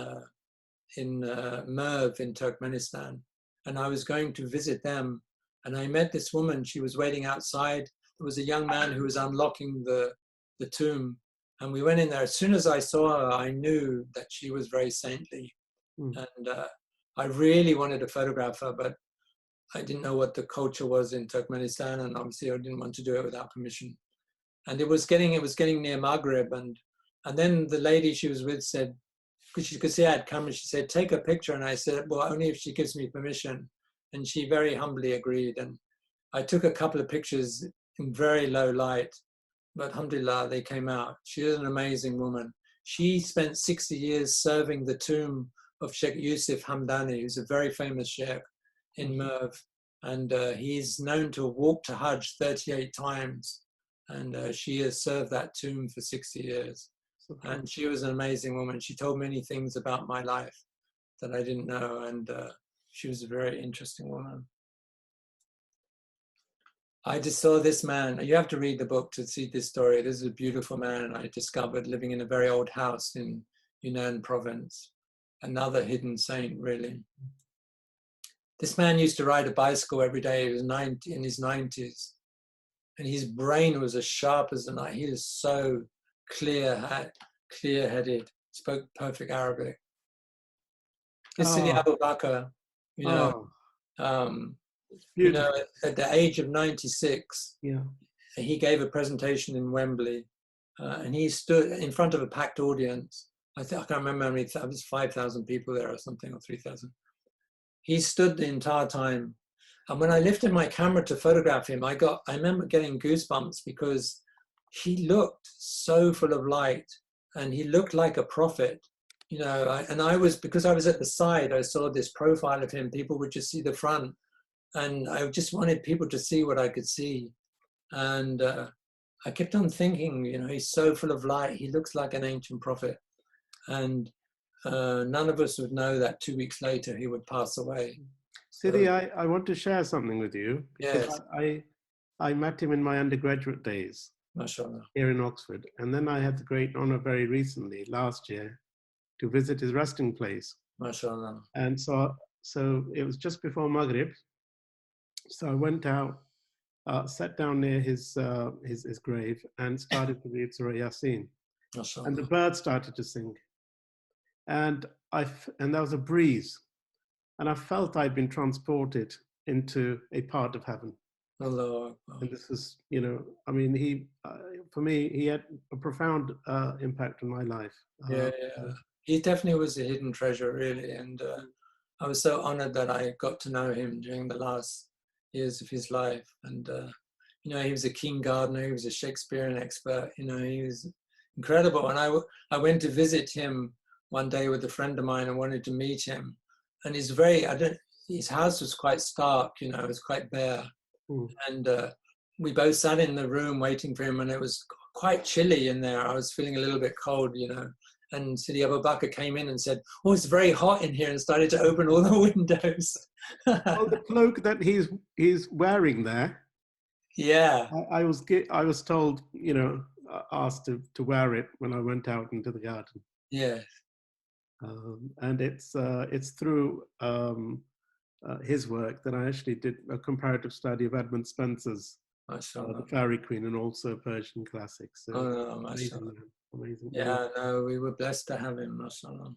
Merv in Turkmenistan, and I was going to visit them, and I met this woman. She was waiting outside. There was a young man who was unlocking the tomb, and we went in there. As soon as I saw her, I knew that she was very saintly, and I really wanted to photograph her, but I didn't know what the culture was in Turkmenistan, and obviously I didn't want to do it without permission. And it was getting near Maghrib, and then the lady she was with said, because she could see I had cameras, she said, take a picture. And I said, well, only if she gives me permission. And she very humbly agreed. And I took a couple of pictures in very low light, but alhamdulillah, they came out. She is an amazing woman. She spent 60 years serving the tomb of Sheikh Yusuf Hamdani, who's a very famous sheikh in Merv. And he's known to have walked to Hajj 38 times. And she has served that tomb for 60 years. And she was an amazing woman. She told many things about my life that I didn't know. And she was a very interesting woman. I just saw this man. You have to read the book to see this story. This is a beautiful man I discovered living in a very old house in Yunnan province. Another hidden saint, really. This man used to ride a bicycle every day. He was in his 90s. And his brain was as sharp as the night. He was so clear-headed, spoke perfect Arabic. This Sidi Abu Bakr, at the age of 96, he gave a presentation in Wembley, and he stood in front of a packed audience. I can't remember how many, it was 5,000 people there or something, or 3,000. He stood the entire time. And when I lifted my camera to photograph him, I remember getting goosebumps because he looked so full of light and he looked like a prophet, because I was at the side, I saw this profile of him. People would just see the front, and I just wanted people to see what I could see. And I kept on thinking, he's so full of light. He looks like an ancient prophet. And none of us would know that 2 weeks later he would pass away. Sidi, I want to share something with you. Yes. I met him in my undergraduate days. MashaAllah. Here in Oxford. And then I had the great honor very recently, last year, to visit his resting place. MashaAllah. And so it was just before Maghrib. So I went out, sat down near his grave and started to read Surah Yasin. MashaAllah. And the birds started to sing. And there was a breeze. And I felt I'd been transported into a part of heaven. Allah. And this was, for me, he had a profound impact on my life. Yeah. He definitely was a hidden treasure, really. And I was so honored that I got to know him during the last years of his life. And, he was a keen gardener. He was a Shakespearean expert. He was incredible. And I went to visit him one day with a friend of mine and wanted to meet him. And his house was quite stark, it was quite bare. And we both sat in the room waiting for him, and it was quite chilly in there. I was feeling a little bit cold, And Sidi Abu Bakr came in and said, "Oh, it's very hot in here," and started to open all the windows. The cloak that he's wearing there. Yeah. I was told, asked to wear it when I went out into the garden. Yes. And it's through his work that I actually did a comparative study of Edmund Spenser's The Fairy Queen, and also Persian classics. So amazing. Yeah, no, we were blessed to have him, mashallah.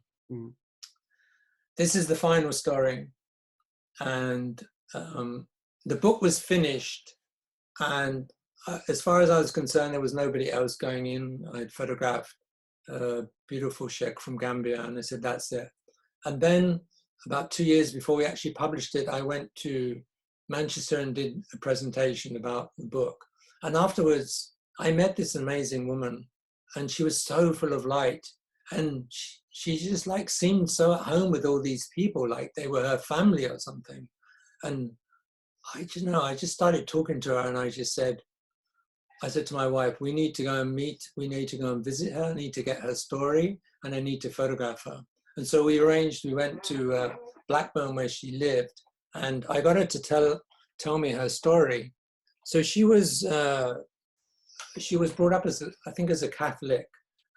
This is the final story. And the book was finished. And as far as I was concerned, there was nobody else going in. I'd photographed a beautiful sheikh from Gambia, and I said, that's it. And then about 2 years before we actually published it, I went to Manchester and did a presentation about the book. And afterwards, I met this amazing woman, and she was so full of light. And she just seemed so at home with all these people, like they were her family or something. And I just started talking to her, and I said to my wife, we need to go and meet, we need to go and visit her, I need to get her story, and I need to photograph her. And so we went to Blackburn where she lived, and I got her to tell me her story. So she was brought up I think as a Catholic,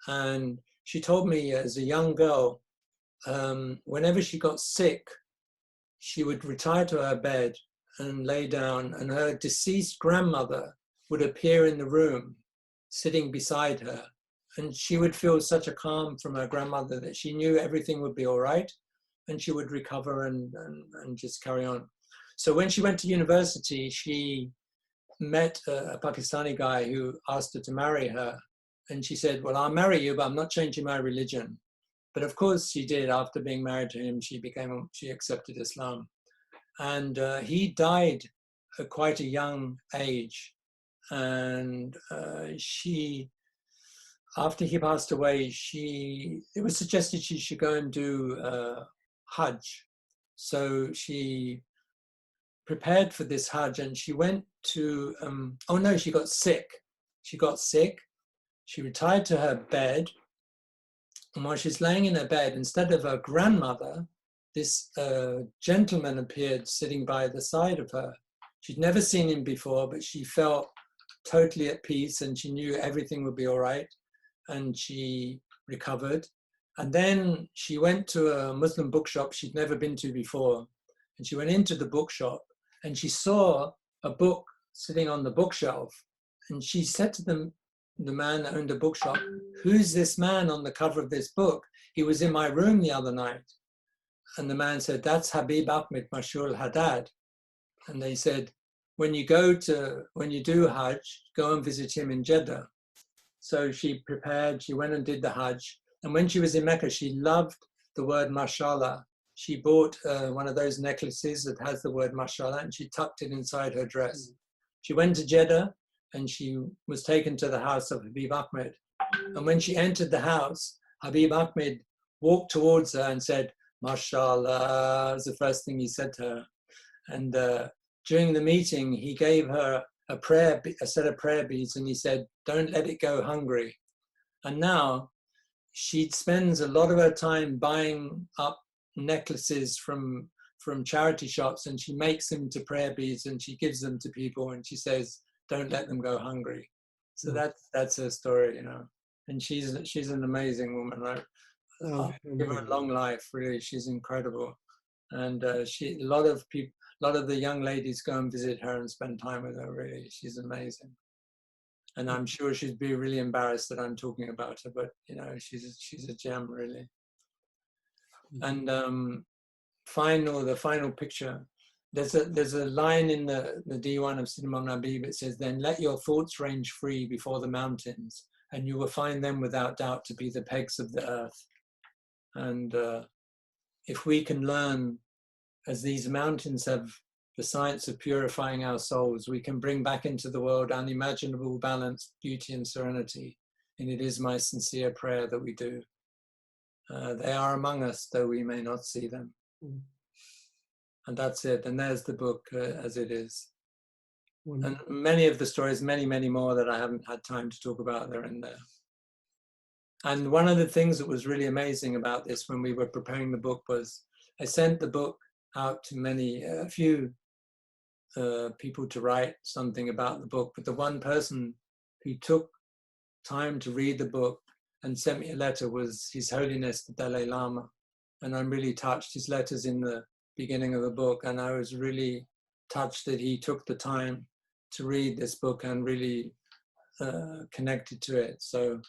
and she told me as a young girl, whenever she got sick, she would retire to her bed and lay down, and her deceased grandmother would appear in the room, sitting beside her. And she would feel such a calm from her grandmother that she knew everything would be all right, and she would recover and just carry on. So when she went to university, she met a Pakistani guy who asked her to marry her. And she said, well, I'll marry you, but I'm not changing my religion. But of course she did. After being married to him, she accepted Islam. And he died at quite a young age. And after he passed away, it was suggested she should go and do Hajj. So she prepared for this Hajj, and she went to, she got sick. She retired to her bed, and while she's laying in her bed, instead of her grandmother, this gentleman appeared sitting by the side of her. She'd never seen him before, but she felt totally at peace, and she knew everything would be all right, and she recovered. And then she went to a Muslim bookshop she'd never been to before, and she went into the bookshop, and she saw a book sitting on the bookshelf, and she said to the man that owned the bookshop, who's this man on the cover of this book? He was in my room the other night. And the man said, that's Habib Ahmed Mashur al-Haddad. And they said, when you do Hajj, go and visit him in Jeddah. So she prepared, she went and did the Hajj. And when she was in Mecca, she loved the word mashallah. She bought one of those necklaces that has the word mashallah, and she tucked it inside her dress. She went to Jeddah, and she was taken to the house of Habib Ahmed. And when she entered the house, Habib Ahmed walked towards her and said, mashallah, was the first thing he said to her. And during the meeting, he gave her a set of prayer beads, and he said, don't let it go hungry. And now she spends a lot of her time buying up necklaces from charity shops, and she makes them to prayer beads, and she gives them to people, and she says, don't let them go hungry. So that's her story, and she's an amazing woman. I'll give her a long life, really. She's incredible. And a lot of the young ladies go and visit her and spend time with her, really. She's amazing. And I'm sure she'd be really embarrassed that I'm talking about her, but she's a gem, really. And the final picture, there's a line in the Diwan of Sayyidina Imam Habib. It says, then let your thoughts range free before the mountains, and you will find them without doubt to be the pegs of the earth. And if we can learn, as these mountains have the science of purifying our souls, we can bring back into the world unimaginable balance, beauty, and serenity. And it is my sincere prayer that we do. They are among us, though we may not see them. And that's it. And there's the book as it is. And many of the stories, many, many more that I haven't had time to talk about, they're in there. And one of the things that was really amazing about this when we were preparing the book was I sent the book out to a few people to write something about the book, but the one person who took time to read the book and sent me a letter was His Holiness the Dalai Lama. And I'm really touched. His letter's in the beginning of the book, and I was really touched that he took the time to read this book and really connected to it. So,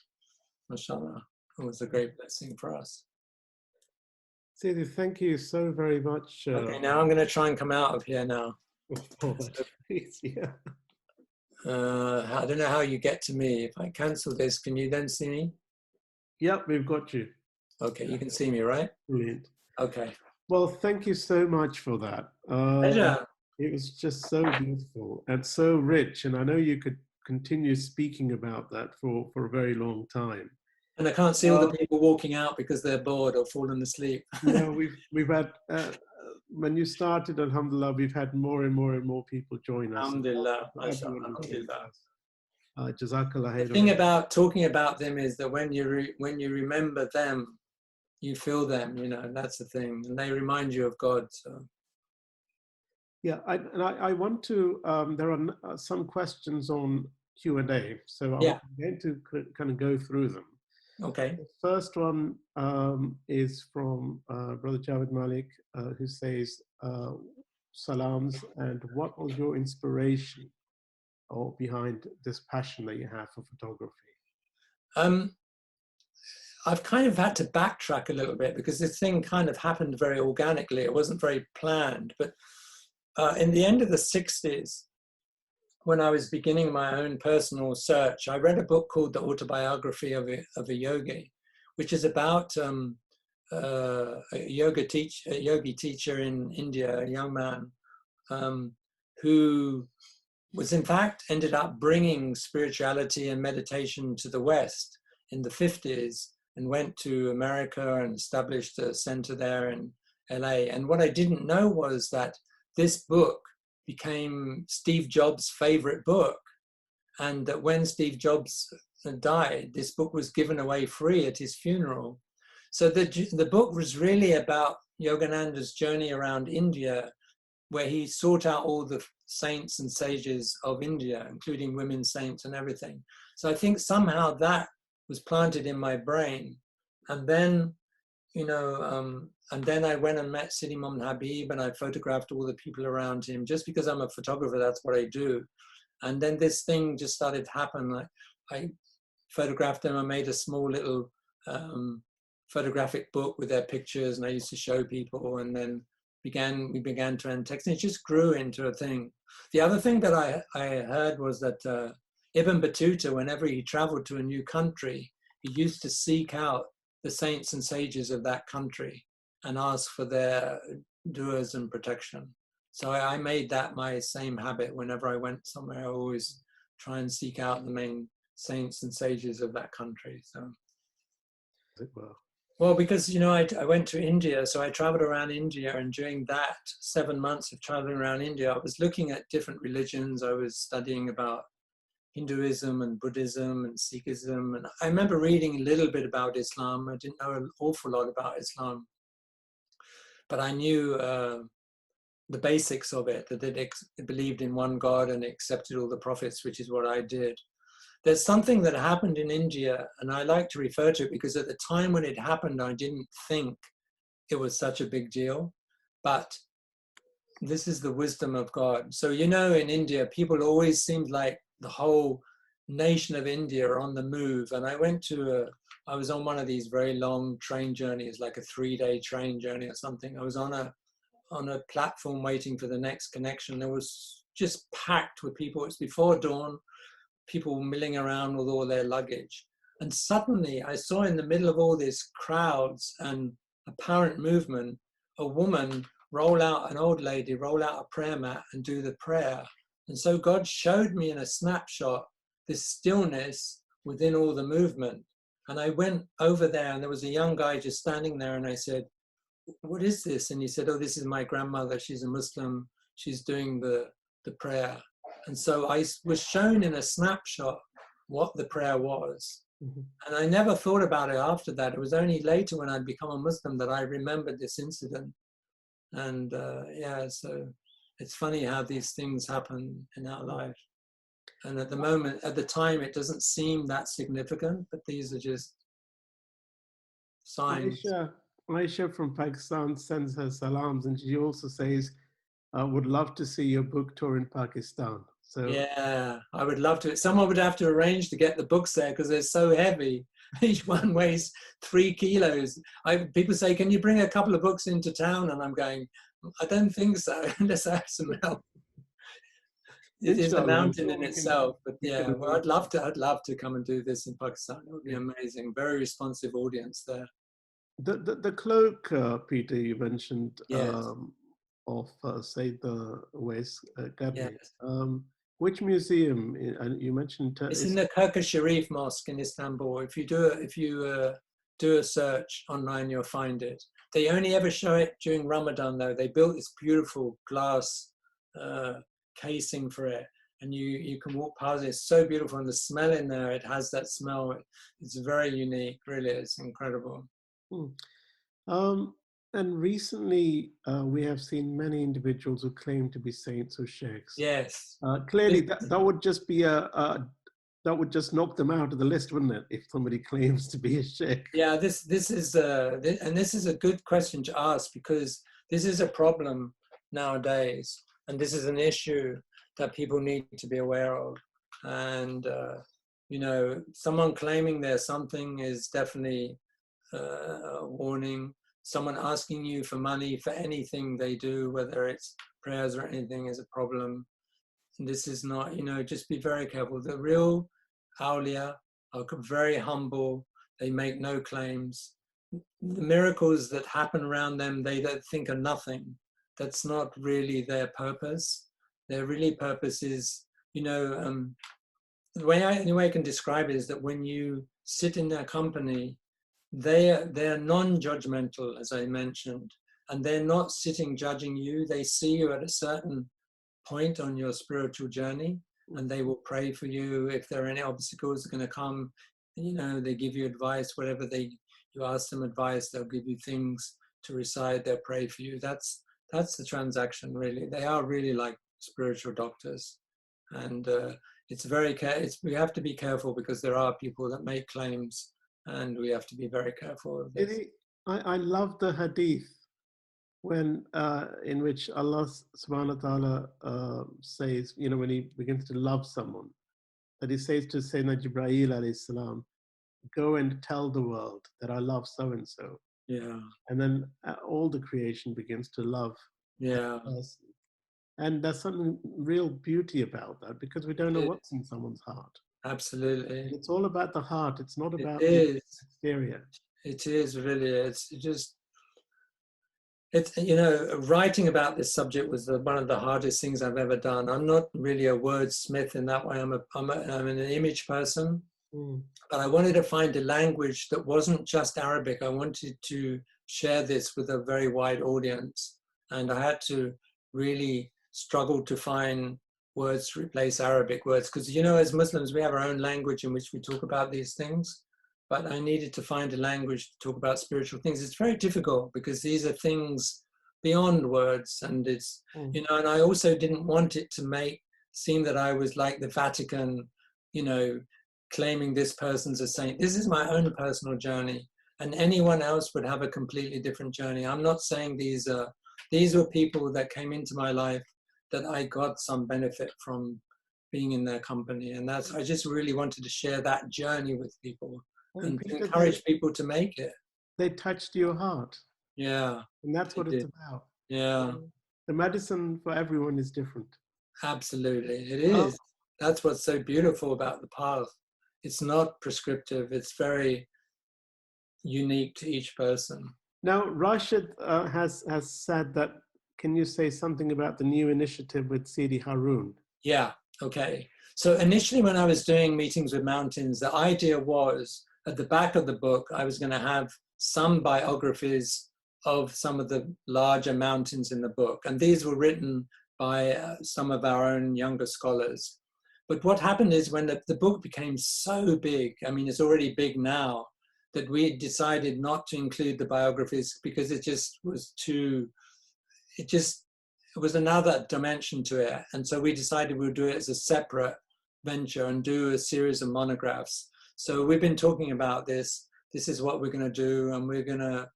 mashallah, it was a great blessing for us. Sidi, thank you so very much. Okay, now I'm going to try and come out of here now. Yeah. I don't know how you get to me. If I cancel this, can you then see me? Yep, we've got you. Okay, you can see me, right? Brilliant. Okay. Well, thank you so much for that. Pleasure. It was just so beautiful and so rich, and I know you could continue speaking about that for a very long time. And I can't see all the people walking out because they're bored or fallen asleep. No, we've had when you started, alhamdulillah, we've had more and more and more people join us. Alhamdulillah, Everyone who joins alhamdulillah. us. Jazakallah The khairan. thing about talking about them is that when you remember them, you feel them, you know, that's the thing. And they remind you of God. So. Yeah, I want to, there are some questions on Q&A. So I'm going to kind of go through them. Okay. The first one is from Brother Javed Malik, who says, salams, and what was your inspiration or behind this passion that you have for photography? I've kind of had to backtrack a little bit because this thing kind of happened very organically. It wasn't very planned, but in the end of the 60s, when I was beginning my own personal search, I read a book called The Autobiography of a Yogi, which is about a yogi teacher in India, a young man who was in fact ended up bringing spirituality and meditation to the West in the 50s and went to America and established a center there in LA. And what I didn't know was that this book became Steve Jobs' favorite book, and that when Steve Jobs died, this book was given away free at his funeral. So the book was really about Yogananda's journey around India, where he sought out all the saints and sages of India, including women saints and everything. So I think somehow that was planted in my brain. And then, you know, and then I went and met Sidi Imam Habib, and I photographed all the people around him. Just because I'm a photographer, that's what I do. And then this thing just started to happen. I photographed them. I made a small little photographic book with their pictures, and I used to show people, and then we began to end text, and it just grew into a thing. The other thing that I heard was that Ibn Battuta, whenever he traveled to a new country, he used to seek out the saints and sages of that country and ask for their du'as and protection. So I made that my same habit. Whenever I went somewhere, I always try and seek out the main saints and sages of that country. So. Well, because, you know, I went to India, so I traveled around India, and during that 7 months of traveling around India, I was looking at different religions. I was studying about Hinduism and Buddhism and Sikhism. And I remember reading a little bit about Islam. I didn't know an awful lot about Islam, but I knew the basics of it, that it believed in one God and accepted all the prophets, which is what I did. There's something that happened in India, and I like to refer to it because at the time when it happened, I didn't think it was such a big deal, but this is the wisdom of God. So, you know, in India, people always seemed like the whole nation of India are on the move. And I was on one of these very long train journeys, like a 3-day train journey or something. I was on a platform waiting for the next connection. It was just packed with people. It's before dawn. People milling around with all their luggage. And suddenly I saw in the middle of all these crowds and apparent movement, a woman an old lady roll out a prayer mat and do the prayer. And so God showed me in a snapshot this stillness within all the movement. And I went over there, and there was a young guy just standing there, and I said, "What is this?" And he said, "Oh, this is my grandmother. She's a Muslim. She's doing the prayer." And so I was shown in a snapshot what the prayer was. Mm-hmm. And I never thought about it after that. It was only later when I'd become a Muslim that I remembered this incident. And yeah, so it's funny how these things happen in our life. And at the time, it doesn't seem that significant, but these are just signs. Aisha from Pakistan sends her salams, and she also says, I would love to see your book tour in Pakistan. So yeah, I would love to. Someone would have to arrange to get the books there because they're so heavy. Each one weighs 3 kilos. People say, "Can you bring a couple of books into town?" And I'm going, I don't think so, unless I have some help. It is a mountain in itself, but yeah, well, I'd love to come and do this in Pakistan. It would be amazing. Very responsive audience there. The Cloak, Peter, you mentioned, yes. of Sayyid Wais Qarni. Yes. Which museum? And you mentioned it's in the Kirk Sharif Mosque in Istanbul. If you do a search online, you'll find it. They only ever show it during Ramadan, though. They built this beautiful glass casing for it, and you can walk past it. It's so beautiful, and the smell in there, it has that smell. It's very unique, really. It's incredible. And recently, we have seen many individuals who claim to be saints or sheikhs. Yes. Clearly, that would just be that would just knock them out of the list, wouldn't it? If somebody claims to be a sheikh. Yeah, this is a good question to ask, because this is a problem nowadays, and this is an issue that people need to be aware of. And you know, someone claiming there's something is definitely a warning. Someone asking you for money for anything they do, whether it's prayers or anything, is a problem. And this is not, you know, just be very careful. The real awliya are very humble. They make no claims. The miracles that happen around them, they don't think are nothing. That's not really their purpose. Their really purpose is, you know, the way I can describe it is that when you sit in their company, they're non-judgmental, as I mentioned, and they're not sitting judging you. They see you at a certain point on your spiritual journey, and they will pray for you. If there are any obstacles that are going to come, you know, they give you advice. Whatever you ask them advice, they'll give you things to recite. They'll pray for you. That's the transaction, really. They are really like spiritual doctors, and it's we have to be careful, because there are people that make claims, and we have to be very careful of this. I love the hadith when in which Allah subhanahu wa ta'ala says, you know, when he begins to love someone, that he says to Sayyidina Jibreel alayhi salam, go and tell the world that I love so-and-so. Yeah. And then all the creation begins to love that person. And there's something real beauty about that, because we don't know what's in someone's heart. Absolutely. And it's all about the heart. It's not about the exterior. It is really. It's you know, writing about this subject was one of the hardest things I've ever done. I'm not really a wordsmith in that way. I'm an image person, but I wanted to find a language that wasn't just Arabic. I wanted to share this with a very wide audience, and I had to really struggle to find words to replace Arabic words, because, you know, as Muslims, we have our own language in which we talk about these things, but I needed to find a language to talk about spiritual things. It's very difficult, because these are things beyond words, and it's, you know, and I also didn't want it to seem that I was like the Vatican, you know, claiming this person's a saint. This is my own personal journey, and anyone else would have a completely different journey. I'm not saying these were people that came into my life that I got some benefit from being in their company. And I just really wanted to share that journey with people and encourage people to make it. They touched your heart. Yeah. And that's what it's about. Yeah. The medicine for everyone is different. Absolutely. It is. That's what's so beautiful about the path. It's not prescriptive. It's very unique to each person. Now, Rashid has said that, can you say something about the new initiative with Sidi Harun? Yeah, okay. So initially when I was doing meetings with mountains, the idea was at the back of the book, I was going to have some biographies of some of the larger mountains in the book. And these were written by some of our own younger scholars. But what happened is when the book became so big, I mean, it's already big now, that we decided not to include the biographies, because it just was it was another dimension to it. And so we decided we'd do it as a separate venture and do a series of monographs. So we've been talking about this. This is what we're going to do. And we're going to,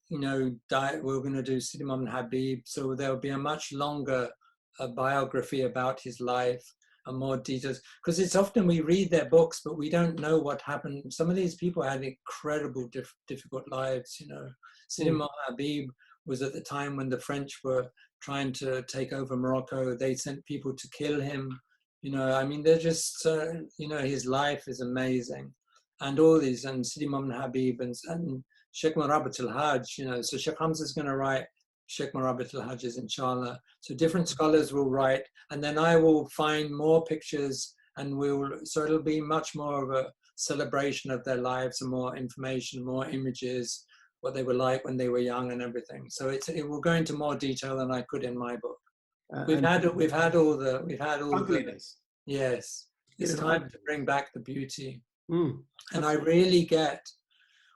you know, we're going to do Sidi Imam Habib. So there'll be a much longer biography about his life and more details. Because it's often we read their books, but we don't know what happened. Some of these people had incredible, difficult lives, you know. Sidi Imam Habib was at the time when the French were trying to take over Morocco. They sent people to kill him. You know, I mean, they're just, you know, his life is amazing. And all these, and Sidi Imam Habib and Sheikh Marabat al-Hajj, you know, so Sheikh Hamza is going to write Sheikh Marabat al-Hajj, inshallah. So different scholars will write, and then I will find more pictures, and so it'll be much more of a celebration of their lives and more information, more images, what they were like when they were young and everything. So it will go into more detail than I could in my book. We've had all the yes. It's time to bring back the beauty. And I really get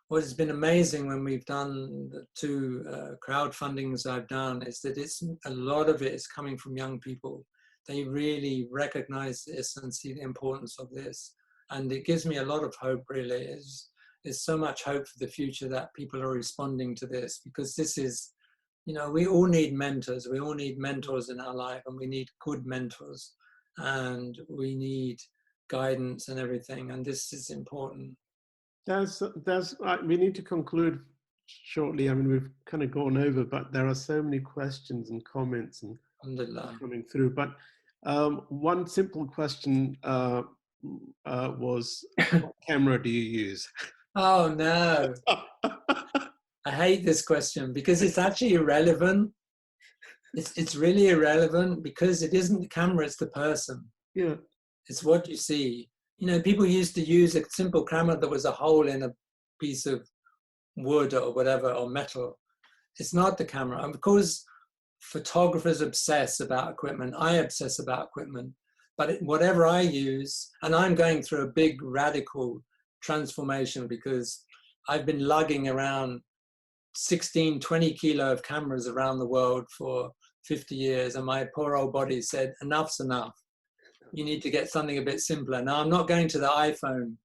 what has been amazing when we've done the two crowdfundings I've done is that a lot of it is coming from young people. They really recognize this and see the importance of this. And it gives me a lot of hope, really. There's so much hope for the future that people are responding to this, because this is, you know, we all need mentors. We all need mentors in our life, and we need good mentors, and we need guidance and everything. And this is important. We need to conclude shortly. I mean, we've kind of gone over, but there are so many questions and comments and coming through. But one simple question was, what camera do you use? Oh, no. I hate this question because it's actually irrelevant. It's really irrelevant because it isn't the camera, it's the person. Yeah. It's what you see. You know, people used to use a simple camera that was a hole in a piece of wood or whatever, or metal. It's not the camera. And because photographers obsess about equipment, I obsess about equipment. But whatever I use, and I'm going through a big radical transformation because I've been lugging around 16, 20 kilo of cameras around the world for 50 years. And my poor old body said, enough's enough. You need to get something a bit simpler. Now, I'm not going to the iPhone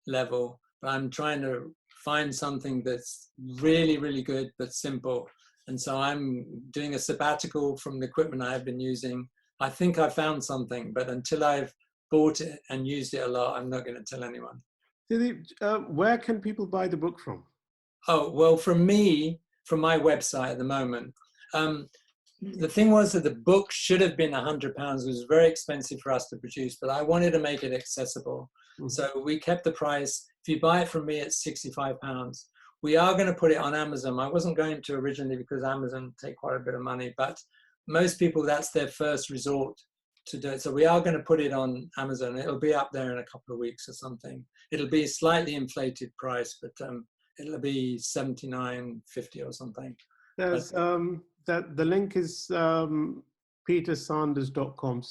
level, but I'm trying to find something that's really, really good, but simple. And so I'm doing a sabbatical from the equipment I've been using. I think I found something, but until I've bought it and used it a lot, I'm not going to tell anyone. Where can people buy the book from? Oh, well, from my website at the moment. The thing was that the book should have been £100. It was very expensive for us to produce, but I wanted to make it accessible. Mm-hmm. So we kept the price. If you buy it from me, it's £65. We are going to put it on Amazon. I wasn't going to originally because Amazon take quite a bit of money, but most people, that's their first resort to do it. So we are going to put it on Amazon. It'll be up there in a couple of weeks or something. It'll be a slightly inflated price, but it'll be $79.50 or something. There's the link is petersanders.com.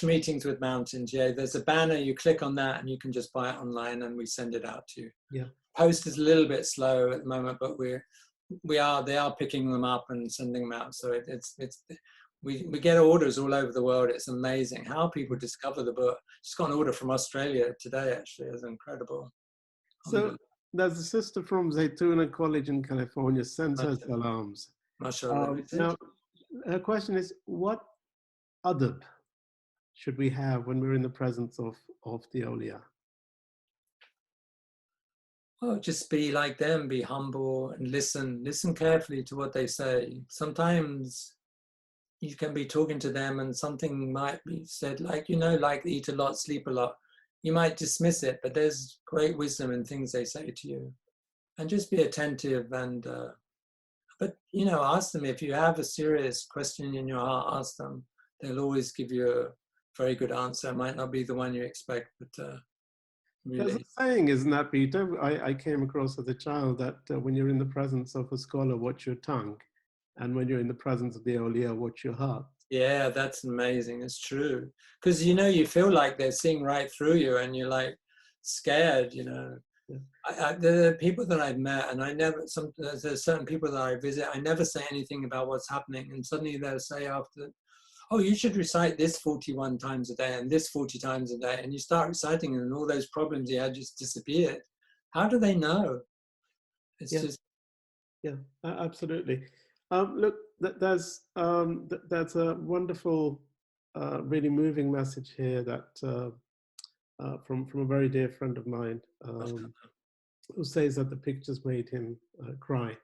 / meetings with mountains. Yeah, there's a banner. You click on that, and you can just buy it online, and we send it out to you. Yeah. Post is a little bit slow at the moment, but they are picking them up and sending them out. So we get orders all over the world. It's amazing how people discover the book. Just got an order from Australia today. Actually, it's incredible. So there's a sister from Zaytuna College in California, sends her salams. Now, her question is, what adab should we have when we're in the presence of the awliya? Well, just be like them, be humble and listen carefully to what they say. Sometimes you can be talking to them and something might be said, like, you know, like eat a lot, sleep a lot. You might dismiss it, but there's great wisdom in things they say to you. And just be attentive and, but, you know, ask them. If you have a serious question in your heart, ask them. They'll always give you a very good answer. It might not be the one you expect, but really. There's a saying, isn't that, Peter? I came across as a child that when you're in the presence of a scholar, watch your tongue. And when you're in the presence of the awliya, watch your heart. Yeah, that's amazing. It's true. Because, you know, you feel like they're seeing right through you and you're like scared, you know. Yeah. There are people that I've met, and there's certain people that I visit, I never say anything about what's happening. And suddenly they'll say after, oh, you should recite this 41 times a day and this 40 times a day. And you start reciting and all those problems you had just disappeared. How do they know? It's just. Yeah, absolutely. Look, that's a wonderful, really moving message here that from a very dear friend of mine who says that the pictures made him cry.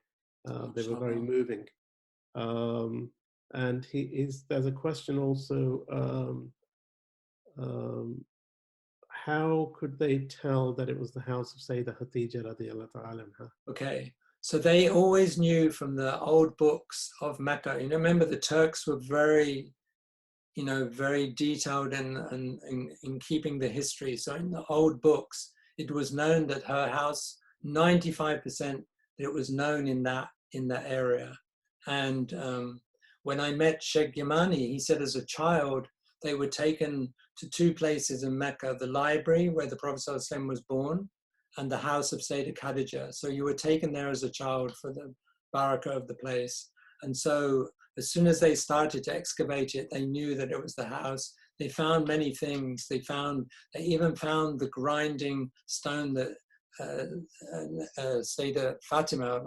They were very moving. And there's a question also, how could they tell that it was the house of Sayyidah Khadija radiallahu ta'ala anha? Okay. So they always knew from the old books of Mecca. You know, remember the Turks were very, you know, very detailed in keeping the history. So in the old books, it was known that her house, 95% that it was known in that area. And when I met Sheikh Yamani, he said as a child, they were taken to two places in Mecca, the library where the Prophet ﷺ was born and the house of Sayyidah Khadija. So you were taken there as a child for the barakah of the place. And so as soon as they started to excavate it, they knew that it was the house. They found many things. They even found the grinding stone that Sayyidah Fatima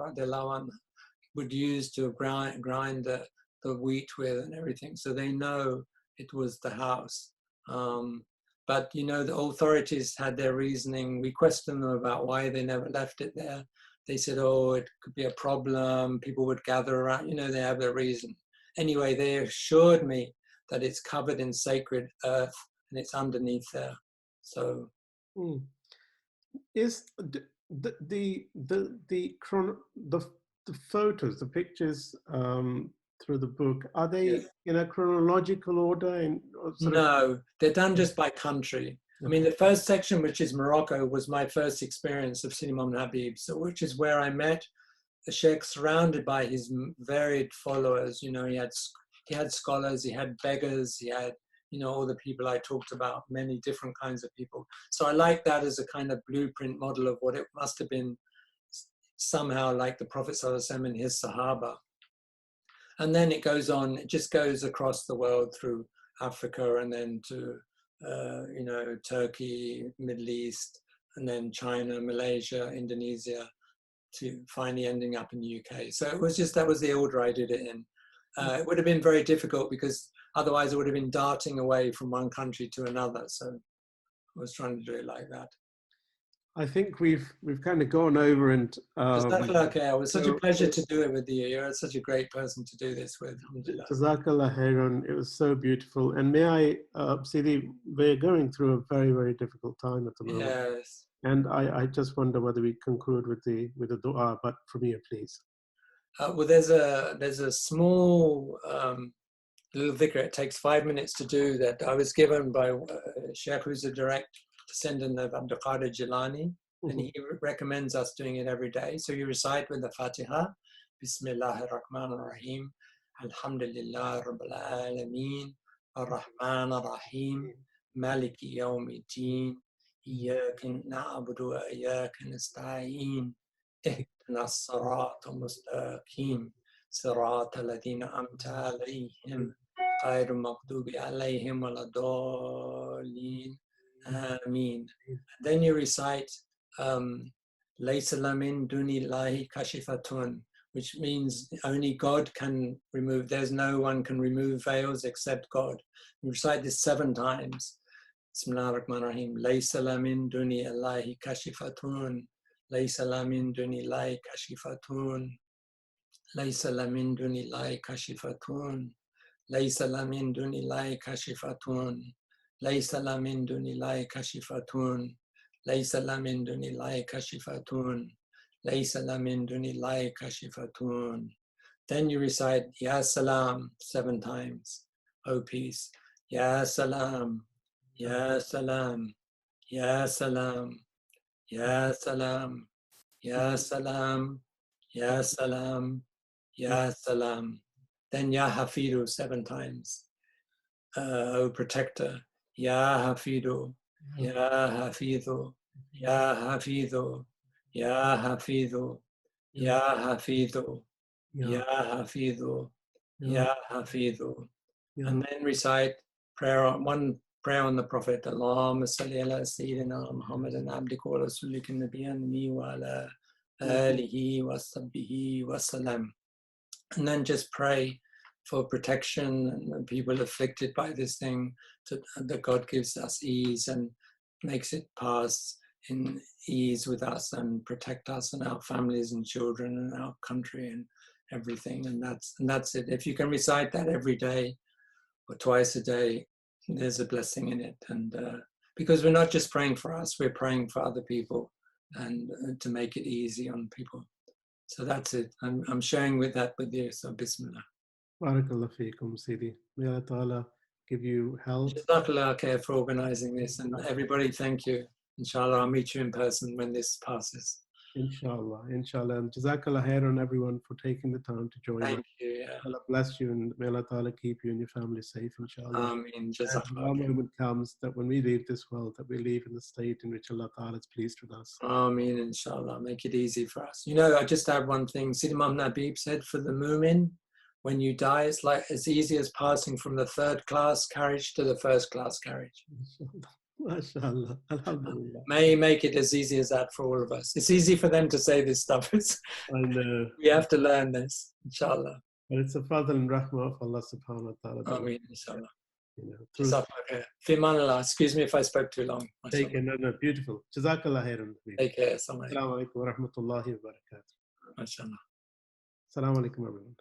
would use to grind the wheat with and everything. So they know it was the house. But, you know, the authorities had their reasoning. We questioned them about why they never left it there. They said, oh, it could be a problem. People would gather around. You know, they have their reason. Anyway, they assured me that it's covered in sacred earth and it's underneath there. So, is the photos, the pictures through the book, are they in a chronological order? No, they're done just by country. I mean, the first section, which is Morocco, was my first experience of Sidi Imam Habib, so which is where I met the Sheikh, surrounded by his varied followers. You know, he had scholars, he had beggars, he had, you know, all the people I talked about, many different kinds of people. So I like that as a kind of blueprint model of what it must have been somehow like the Prophet ﷺ and his Sahaba. And then it goes on, it just goes across the world through Africa and then to, you know, Turkey, Middle East, and then China, Malaysia, Indonesia, to finally ending up in the UK. So it was just, that was the order I did it in. It would have been very difficult because otherwise it would have been darting away from one country to another. So I was trying to do it like that. I think we've kind of gone over and it was such a pleasure to do it with you. You're such a great person to do this with. Jazakallah khairan. It was so beautiful. And may I, Sidi, we're going through a very, very difficult time at the moment. Yes. And I just wonder whether we conclude with the dua, but from you, please. Well, there's a small little dhikr. It takes 5 minutes to do that. I was given by Sheikh, who's a direct descendant of Abdul Qadir Jilani, and he recommends us doing it every day. So you recite with the Fatiha, Bismillahir Rahmanir Rahim, Alhamdulillah Rabbil Alameen, Ar-Rahman Ar-Rahim, Maliki Yawmiddin, Iyyaka na'budu wa iyyaka nasta'in, Ihdina as-sirata mustaqim, Sirata alladhina amta alayhim, Ghayru maghdubi alayhim waladdallin. Ameen. Then you recite Laysa lamin duni lahi kashifatun, which means only God can remove, there's no one can remove veils except God. You recite this 7 times. Bismillah ar-Rahman ar-Rahim. Laysa lamin duni lahi kashifatun. Laysa lamin duni lahi kashifatun. Laysa lamin duni lahi kashifatun. Laysa lamin duni lahi kashifatun. ليس لا من دون الله كشفتون ليس لا من دون الله كشفتون ليس لا من دون الله كشفتون. Then you recite Ya Salam 7 times. O peace. Ya Salam, Ya Salam, Ya Salam, Ya Salam, Ya Salam, Ya Salam, Ya Salam. Then Ya Hafidu 7 times. O protector. Ya Hafidu, Ya Hafidu, Ya Hafidu, Ya Hafidu, Ya Hafidu, Ya Hafidu, Ya Hafidu. And then recite one prayer on the Prophet. Allahumma salli ala Sayyidina Muhammadin abdika wa rasulika nabiyyan wa ala alihi wa sahbihi wa salam. And then just pray for protection and people afflicted by this thing, that God gives us ease and makes it pass in ease with us and protect us and our families and children and our country and everything. And that's it. If you can recite that every day or twice a day, there's a blessing in it. And because we're not just praying for us, we're praying for other people and to make it easy on people. So that's it. I'm sharing with you. So Bismillah. Barakallah feekum, Sidi. May Allah Ta'ala give you health. Jazakallah khair for organizing this, and everybody thank you. Inshallah, I'll meet you in person when this passes. Inshallah, inshallah. And Jazakallah khairan everyone for taking the time to join us. Thank you. Yeah. Allah bless you and may Allah Ta'ala keep you and your family safe, inshallah. Ameen. And Jazakallah. our moment comes that when we leave this world, that we leave in the state in which Allah Ta'ala is pleased with us. Ameen, inshallah. Make it easy for us. You know, I just add one thing. Sid Imam Nabib said for the mu'min, when you die, it's like as easy as passing from the third class carriage to the first class carriage. MashaAllah. Alhamdulillah. May he make it as easy as that for all of us. It's easy for them to say this stuff. I know. We have to learn this, inshallah. But it's a fadl and rahmah of Allah subhanahu wa ta'ala. Ameen, inshallah. You know, Jazakallah khair. Fi amanillah. Excuse me if I spoke too long. take care. No, beautiful. Jazakallah khairan. Take care. Assalamu Assalamu alaikum wa rahmatullahi wa barakatuh. alaikum. Assalamu alaikum everyone.